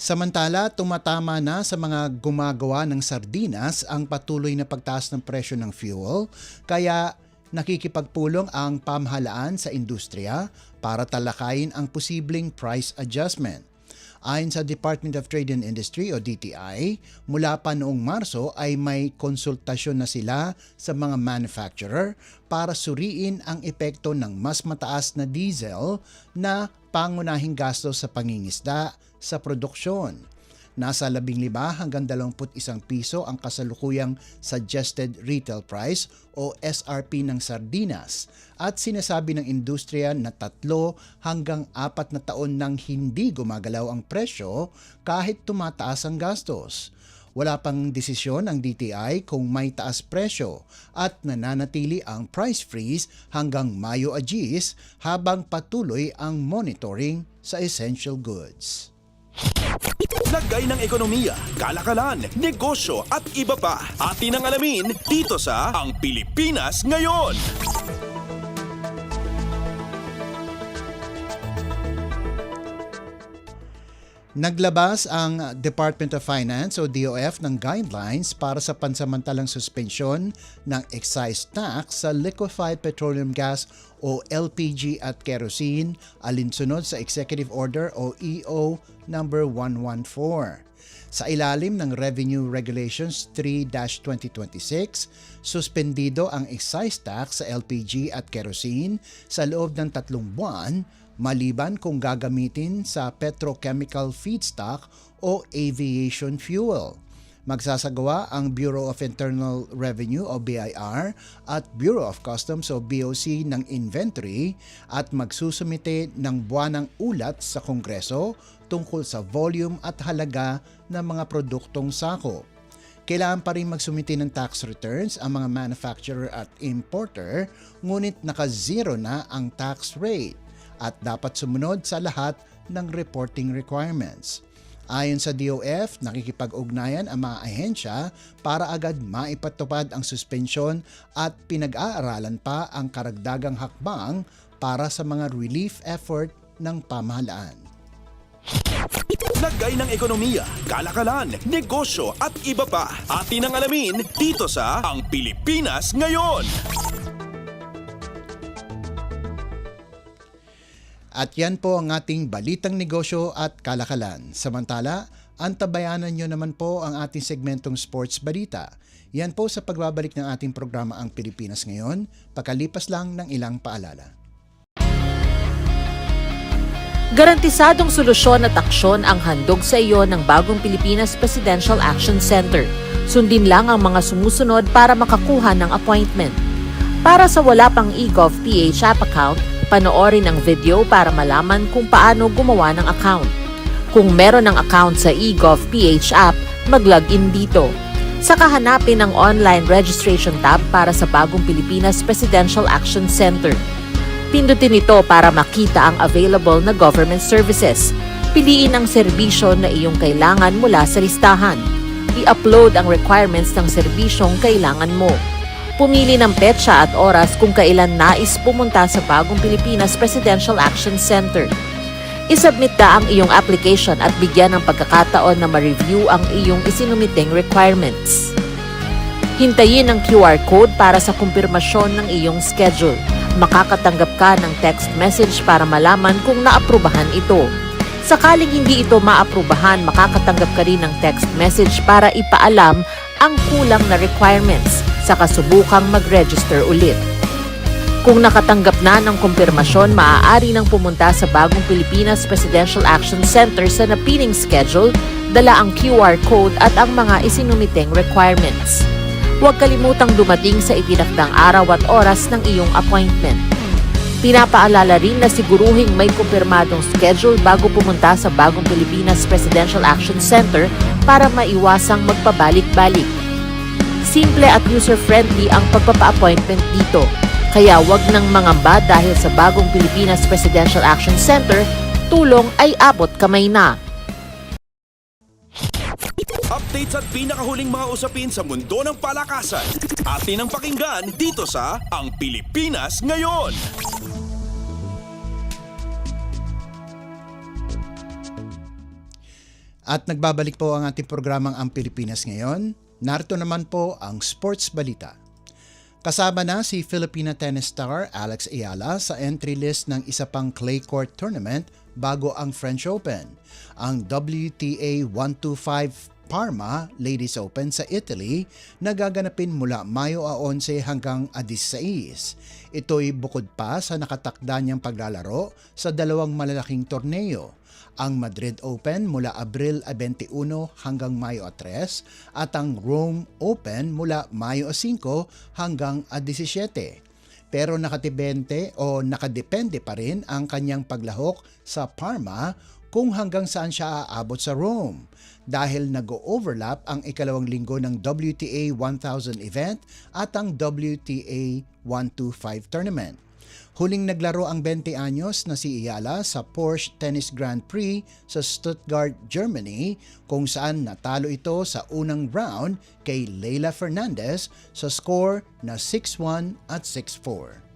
Samantala, tumatama na sa mga gumagawa ng sardinas ang patuloy na pagtaas ng presyo ng fuel, kaya nakikipagpulong ang pamahalaan sa industriya para talakayin ang posibleng price adjustment. Ayon sa Department of Trade and Industry o DTI, mula pa noong Marso ay may konsultasyon na sila sa mga manufacturer para suriin ang epekto ng mas mataas na diesel na pangunahing gastos sa pangingisda sa produksyon. Nasa 15 hanggang 21 piso ang kasalukuyang suggested retail price o SRP ng sardinas at sinasabi ng industriya na 3 hanggang 4 na taon nang hindi gumagalaw ang presyo kahit tumataas ang gastos. Wala pang desisyon ang DTI kung may taas presyo at nananatili ang price freeze hanggang Mayo Agis habang patuloy ang monitoring sa essential goods. Lagay ng ekonomiya, kalakalan, negosyo at iba pa. Atin ang alamin dito sa Ang Pilipinas Ngayon. Naglabas ang Department of Finance o DOF ng guidelines para sa pansamantalang suspensyon ng excise tax sa liquefied petroleum gas o LPG at kerosene alinsunod sa Executive Order o EO number 114. Sa ilalim ng Revenue Regulations 3-2026, suspendido ang excise tax sa LPG at kerosene sa loob ng 3 buwan maliban kung gagamitin sa petrochemical feedstock o aviation fuel. Magsasagawa ang Bureau of Internal Revenue o BIR at Bureau of Customs o BOC ng inventory at magsusumite ng buwanang ulat sa Kongreso tungkol sa volume at halaga ng mga produktong sakop. Kailangan pa rin magsumite ng tax returns ang mga manufacturer at importer, ngunit naka-zero na ang tax rate at dapat sumunod sa lahat ng reporting requirements. Ayon sa DOF, nakikipag-ugnayan ang mga ahensya para agad maipatupad ang suspensyon at pinag-aaralan pa ang karagdagang hakbang para sa mga relief effort ng pamahalaan. Lagay ng ekonomiya, kalakalan, negosyo at iba pa. Atin ang alamin dito sa Ang Pilipinas Ngayon. At yan po ang ating balitang negosyo at kalakalan. Samantala, antabayanan nyo naman po ang ating segmentong sports balita. Yan po sa pagbabalik ng ating programa Ang Pilipinas Ngayon, pakalipas lang ng ilang paalala. Garantisadong solusyon at aksyon ang handog sa iyo ng bagong Pilipinas Presidential Action Center. Sundin lang ang mga sumusunod para makakuha ng appointment. Para sa wala pang eGov PH app account, panoorin ang video para malaman kung paano gumawa ng account. Kung meron ng account sa eGov PH app, mag-login dito. Saka hanapin ang online registration tab para sa bagong Pilipinas Presidential Action Center. Pindutin ito para makita ang available na government services. Piliin ang serbisyo na iyong kailangan mula sa listahan. I-upload ang requirements ng serbisyong kailangan mo. Pumili ng petsa at oras kung kailan nais pumunta sa bagong Pilipinas Presidential Action Center. I-submit na ang iyong application at bigyan ng pagkakataon na ma-review ang iyong isinumiteng requirements. Hintayin ang QR code para sa kumpirmasyon ng iyong schedule. Makakatanggap ka ng text message para malaman kung naaprubahan ito. Sakaling hindi ito maaprubahan, makakatanggap ka rin ng text message para ipaalam ang kulang na requirements sa kasubukang mag-register ulit. Kung nakatanggap na ng kumpirmasyon, maaari nang pumunta sa bagong Pilipinas Presidential Action Center sa napiling schedule, dala ang QR code at ang mga isinumiteng requirements. Huwag kalimutang dumating sa itinakdang araw at oras ng iyong appointment. Pinapaalala rin na siguruhing may kumpirmadong schedule bago pumunta sa bagong Pilipinas Presidential Action Center para maiwasang magpabalik-balik. Simple at user-friendly ang pagpapa-appointment dito, kaya wag nang mangamba dahil sa bagong Pilipinas Presidential Action Center, tulong ay abot kamay na. Updates at pinakahuling mga usapin sa mundo ng palakasan. Atin ang pakinggan dito sa Ang Pilipinas Ngayon. At nagbabalik po ang ating programang Ang Pilipinas Ngayon. Narito naman po ang sports balita. Kasama na si Filipina tennis star Alex Ayala sa entry list ng isa pang clay court tournament bago ang French Open, ang WTA 125 Parma Ladies Open sa Italy na gaganapin mula Mayo 11 hanggang 16. Ito'y bukod pa sa nakatakda niyang paglalaro sa dalawang malalaking torneo, ang Madrid Open mula Abril 21 hanggang Mayo 3 at ang Rome Open mula Mayo 5 hanggang 17. Pero nakadepende pa rin ang kanyang paglahok sa Parma kung hanggang saan siya aabot sa Rome dahil nag-overlap ang ikalawang linggo ng WTA 1000 event at ang WTA 125 tournament. Huling naglaro ang 20 anyos na si Ayala sa Porsche Tennis Grand Prix sa Stuttgart, Germany, kung saan natalo ito sa unang round kay Leylah Fernandez sa score na 6-1 at 6-4.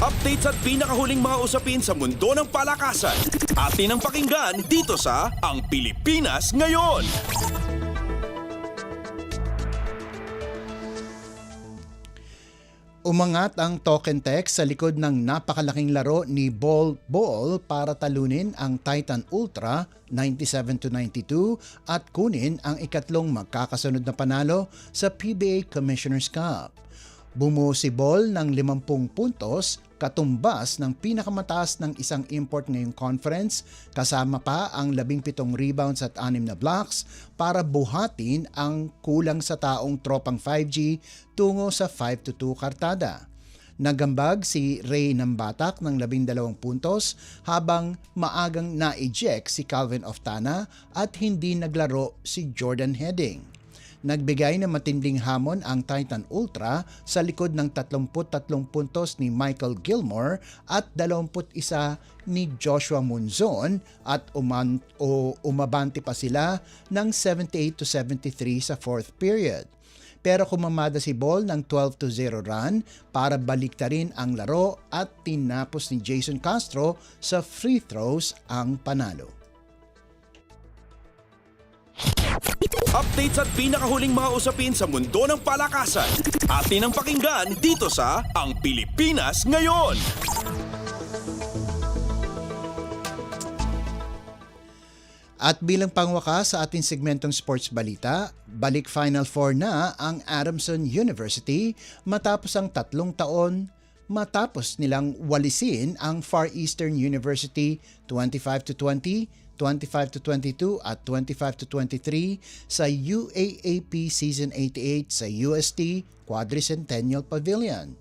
Updates at pinakahuling mga usapin sa mundo ng palakasan. Atin ang pakinggan dito sa Ang Pilipinas Ngayon. Umangat ang token tech sa likod ng napakalaking laro ni Bol Bol para talunin ang Titan Ultra 97-92 at kunin ang ikatlong magkakasunod na panalo sa PBA Commissioner's Cup. Bumuo si Bol ng 50 puntos, katumbas ng pinakamataas ng isang import ngayong conference, kasama pa ang 17 rebounds at 6 na blocks para buhatin ang kulang sa taong tropang 5G tungo sa 5-2 kartada. Nagambag si Ray Nambatak ng 12 puntos habang maagang na-eject si Calvin Oftana at hindi naglaro si Jordan Heading. Nagbigay ng matinding hamon ang Titan Ultra sa likod ng 33 puntos ni Michael Gilmore at 21 ni Joshua Munzon at umabante pa sila ng 78-73 sa fourth period. Pero kumamada si Ball ng 12-0 run para baliktarin ang laro at tinapos ni Jason Castro sa free throws ang panalo. Updates at pinakahuling mga usapin sa mundo ng palakasan. Atin ang pakinggan dito sa Ang Pilipinas Ngayon. At bilang pangwakas sa ating segmentong sports balita, balik Final Four na ang Adamson University matapos ang 3 taon matapos nilang walisin ang Far Eastern University 25-20, 25-22 at 25-23 sa UAAP Season 88 sa UST Quadricentennial Pavilion.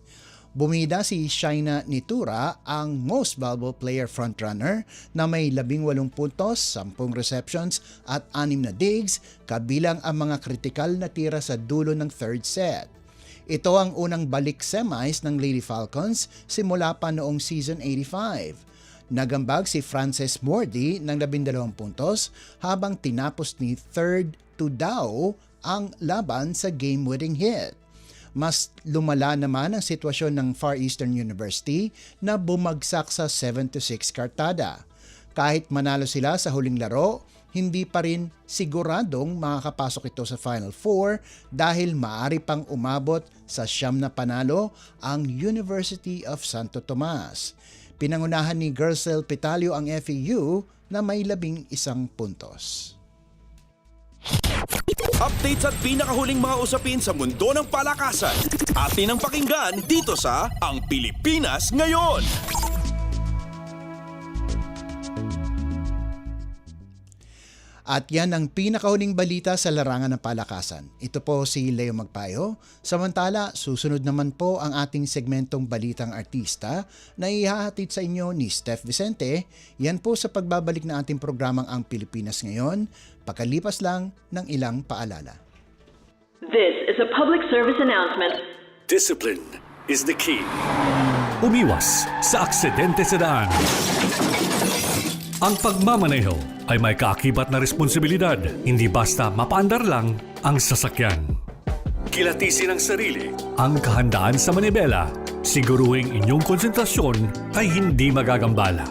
Bumida si Shaina Nitura, ang Most Valuable Player frontrunner na may 18 puntos, 10 receptions at 6 na digs, kabilang ang mga kritikal na tira sa dulo ng third set. Ito ang unang balik semis ng Lady Falcons simula pa noong Season 85. Nagambag si Frances Mordi ng 12 puntos habang tinapos ni third to Dao ang laban sa game-winning hit. Mas lumala naman ang sitwasyon ng Far Eastern University na bumagsak sa 7-6 kartada. Kahit manalo sila sa huling laro, hindi pa rin siguradong makakapasok ito sa Final Four dahil maaari pang umabot sa 9 na panalo ang University of Santo Tomas. Pinangunahan ni Gercel Pitalio ang FEU na may 11 puntos. Updates at pinakahuling mga usapin sa mundo ng palakasan. Atin ang pakinggan dito sa Ang Pilipinas Ngayon. At yan ang pinakahuling balita sa larangan ng palakasan. Ito po si Leo Magpayo. Samantala, susunod naman po ang ating segmentong Balitang Artista na ihahatid sa inyo ni Steph Vicente. Yan po sa pagbabalik ng ating programang Ang Pilipinas Ngayon, pakalipas lang ng ilang paalala. This is a public service announcement. Discipline is the key. Umiwas sa aksidente sa daan. Ang pagmamaneho ay may kaakibat na responsibilidad, hindi basta mapaandar lang ang sasakyan. Kilatisin ang sarili, ang kahandaan sa manibela, siguruhing inyong konsentrasyon ay hindi magagambala.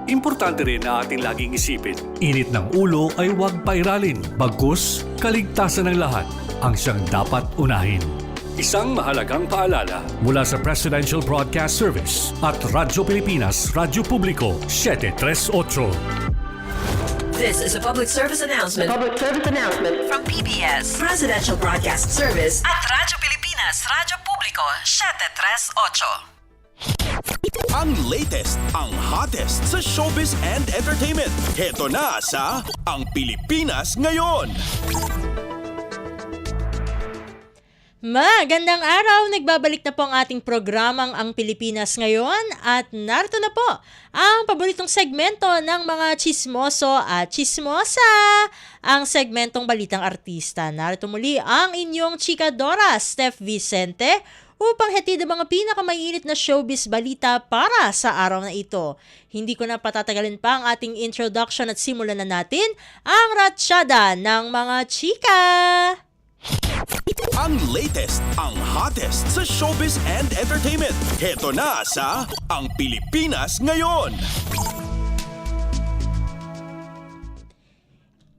Importante rin na ating laging isipin, init ng ulo ay huwag pairalin, bagkus kaligtasan ng lahat ang siyang dapat unahin. Isang mahalagang paalala mula sa Presidential Broadcast Service at Radyo Pilipinas, Radyo Publiko 738. This is a public service announcement. From PBS, Presidential Broadcast Service at Radyo Pilipinas, Radyo Publiko 738. Ang latest, ang hottest sa showbiz and entertainment. Heto na sa Ang Pilipinas Ngayon. Magandang araw! Nagbabalik na po ang ating programang Ang Pilipinas Ngayon at narito na po ang paboritong segmento ng mga chismoso at chismosa, ang segmentong Balitang Artista. Narito muli ang inyong chikadora, Steph Vicente, upang hatid ang mga pinakamainit na showbiz balita para sa araw na ito. Hindi ko na patatagalin pa ang ating introduction at simulan na natin ang ratsyada ng mga chika! Ang latest, ang hottest sa showbiz and entertainment. Heto na sa Ang Pilipinas Ngayon.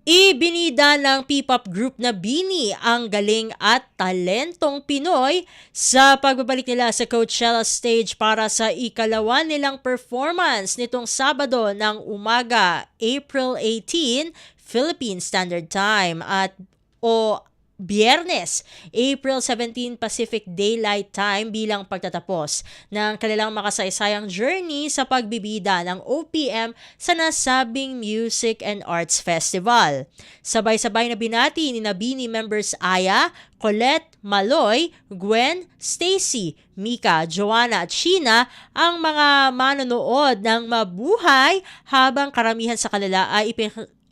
Ibinida ng P-pop group na BINI ang galing at talentong Pinoy sa pagbabalik nila sa Coachella stage para sa ikalawan nilang performance nitong Sabado ng umaga, April 18, Philippine Standard Time at Biyernes, April 17 Pacific Daylight Time bilang pagtatapos ng kanilang makasaysayang journey sa pagbibida ng OPM sa nasabing Music and Arts Festival. Sabay-sabay na binati ni BINI members Aya, Colette, Maloy, Gwen, Stacy, Mika, Joanna at Sheena ang mga manonood ng mabuhay habang karamihan sa kanila ay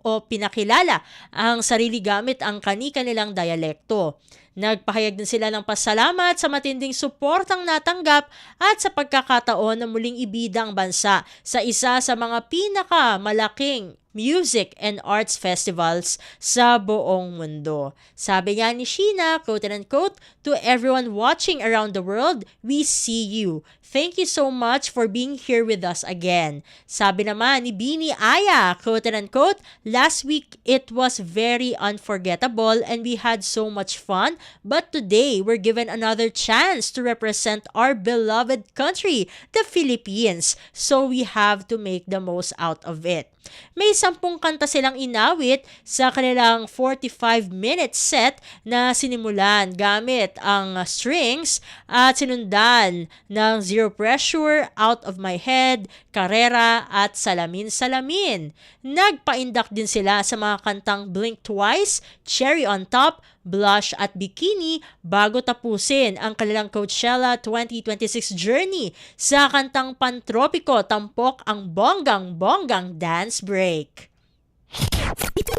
pinakilala ang sarili gamit ang kani-kanilang dialekto. Nagpahayag din sila ng pasalamat sa matinding suportang natanggap at sa pagkakataon na muling ibida ang bansa sa isa sa mga pinakamalaking music and arts festivals sa buong mundo. Sabi nga ni Sheena, quote and unquote, "To everyone watching around the world, we see you. Thank you so much for being here with us again." Sabi naman ni BINI Aya, quote and unquote, "Last week it was very unforgettable and we had so much fun, but today we're given another chance to represent our beloved country, the Philippines, so we have to make the most out of it." May 10 kanta silang inawit sa kanilang 45-minute set na sinimulan gamit ang strings at sinundan ng Zero Pressure, Out of My Head, Karera at Salamin Salamin. Nagpaindak din sila sa mga kantang Blink Twice, Cherry on Top, Blush at Bikini bago tapusin ang kanilang Coachella 2026 journey sa kantang Pantropiko tampok ang bonggang-bonggang dance break.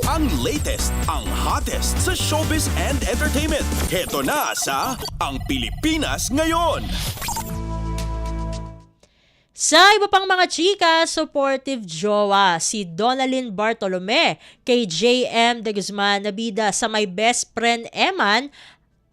Ang latest, ang hottest sa showbiz and entertainment. Heto na sa Ang Pilipinas Ngayon. Sa iba pang mga chika, supportive jowa si Donalyn Bartolome kay JM De Guzman na bida sa My Best Friend Eman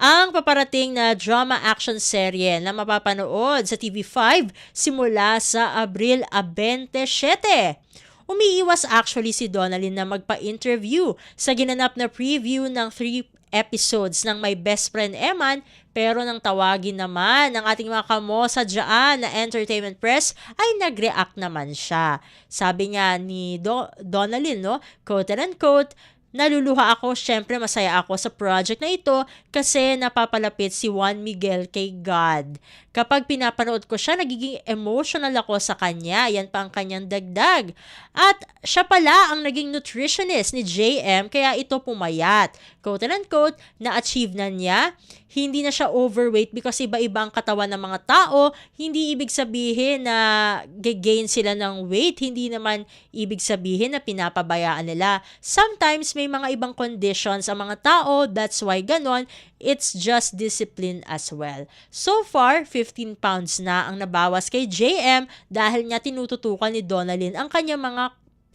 ang paparating na drama action serye na mapapanood sa TV5 simula sa Abril 27. Umiiwas actually si Donalyn na magpa-interview sa ginanap na preview ng 3 episodes ng My Best Friend Eman, pero nang tawagin naman ng ating mga kamosa dyan na entertainment press ay nag-react naman siya. Sabi nga ni Donalyn, quote and unquote, "Naluluha ako, syempre masaya ako sa project na ito kasi napapalapit si Juan Miguel kay God. Kapag pinapanood ko siya, nagiging emotional ako sa kanya. Yan pa ang kanyang dagdag. At siya pala ang naging nutritionist ni JM kaya ito pumayat. Quote and unquote, na-achieve na niya. Hindi na siya overweight because iba-iba ang katawan ng mga tao. Hindi ibig sabihin na gain sila ng weight. Hindi naman ibig sabihin na pinapabayaan nila. Sometimes may mga ibang conditions ang mga tao. That's why ganon. It's just discipline as well." So far, 15 pounds na ang nabawas kay JM dahil niya tinututukan ni Donalyn ang kanyang mga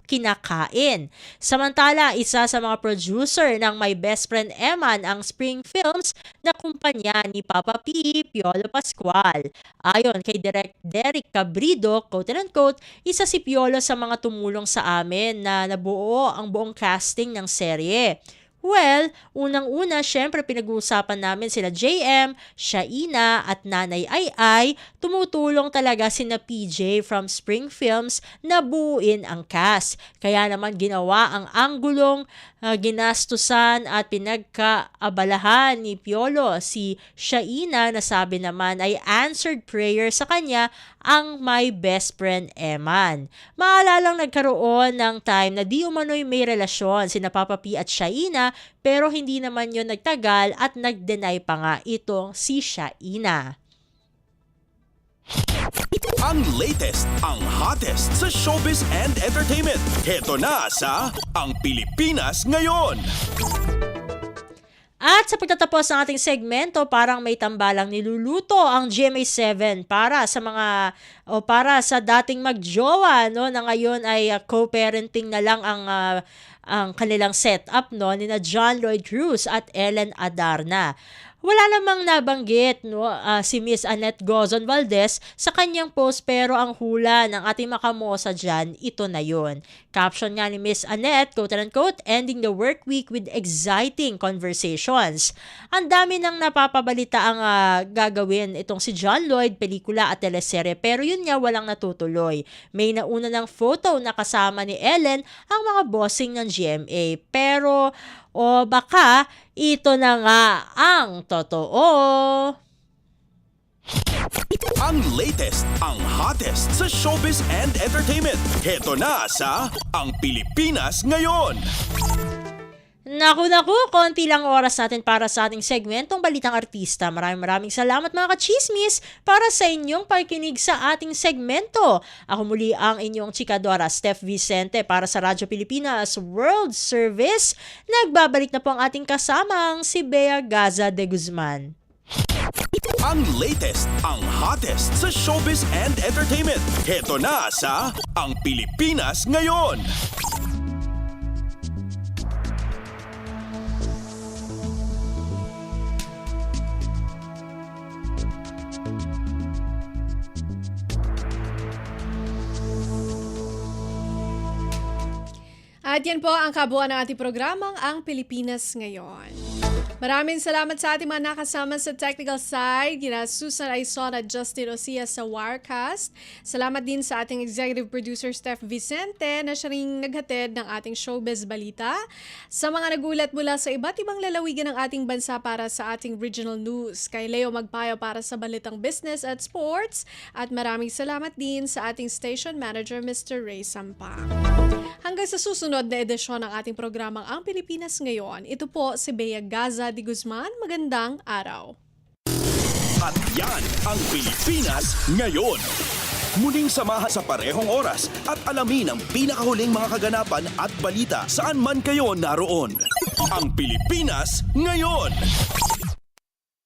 kinakain. Samantala, isa sa mga producer ng My Best Friend Eman ang Spring Films na kumpanya ni Papa P. Piolo Pascual. Ayon kay Direk Derek Cabrido, quote-unquote, isa si Piolo sa mga tumulong sa amin na nabuo ang buong casting ng serye. Well, unang-una, syempre pinag-uusapan namin sila JM, Shaina at Nanay Ai. Tumutulong talaga sina PJ from Spring Films na buuin ang cast. Kaya naman ginawa ang anggulong ginastusan at pinagkaabalahan ni Piolo si Shaina na sabi naman ay answered prayer sa kanya ang My Best Friend Eman. Maalalang nagkaroon ng time na di umano'y may relasyon sina Papa P at Shaina pero hindi naman yun nagtagal at nag-deny pa nga itong si Shaina. Ang latest, ang hottest sa showbiz and entertainment. Heto na sa Ang Pilipinas Ngayon. At sa pagtatapos ng ating segmento, parang may tambalang niluluto ang GMA7 para sa dating magjowa, no, na ngayon ay co-parenting na lang ang kanilang setup, no, ni na John Lloyd Cruz at Ellen Adarna. Wala namang nabanggit, no, si Miss Annette Gozon Valdez sa kanyang post pero ang hula ng ating makamosa dyan, ito na yun. Caption nga ni Miss Annette, quote-unquote, ending the work week with exciting conversations. Ang dami nang napapabalita ang gagawin itong si John Lloyd, pelikula at teleserye pero yun nga walang natutuloy. May nauna ng photo na kasama ni Ellen ang mga bossing ng GMA pero baka ito na nga ang totoo. Ang latest, ang hottest sa showbiz and entertainment. Heto na sa Ang Pilipinas Ngayon. Naku, konti lang oras natin para sa ating segmentong Balitang Artista. Maraming salamat mga kachismis para sa inyong pakikinig sa ating segmento. Ako muli ang inyong chikadora, Steph Vicente para sa Radyo Pilipinas World Service. Nagbabalik na po ang ating kasamang si Bea Gaza de Guzman. Ang latest, ang hottest sa showbiz and entertainment. Heto na sa Ang Pilipinas Ngayon. At yan po ang kabuuan ng ating programang Ang Pilipinas Ngayon. Maraming salamat sa ating mga nakasama sa technical side, kina Susan Aizon at Justin Osia sa Wirecast. Salamat din sa ating executive producer Steph Vicente na siya ring naghatid ng ating showbiz balita. Sa mga nagulat mula sa iba't ibang lalawigan ng ating bansa para sa ating regional news, kay Leo Magpayo para sa balitang business at sports, at maraming salamat din sa ating station manager Mr. Ray Sampang. Hanggang sa susunod na edisyon ng ating programang Ang Pilipinas Ngayon, ito po si Bea Gaza de Guzman. Magandang araw. At yan ang Pilipinas Ngayon. Muling samahan sa parehong oras at alamin ang pinakahuling mga kaganapan at balita saan man kayo naroon. Ang Pilipinas Ngayon.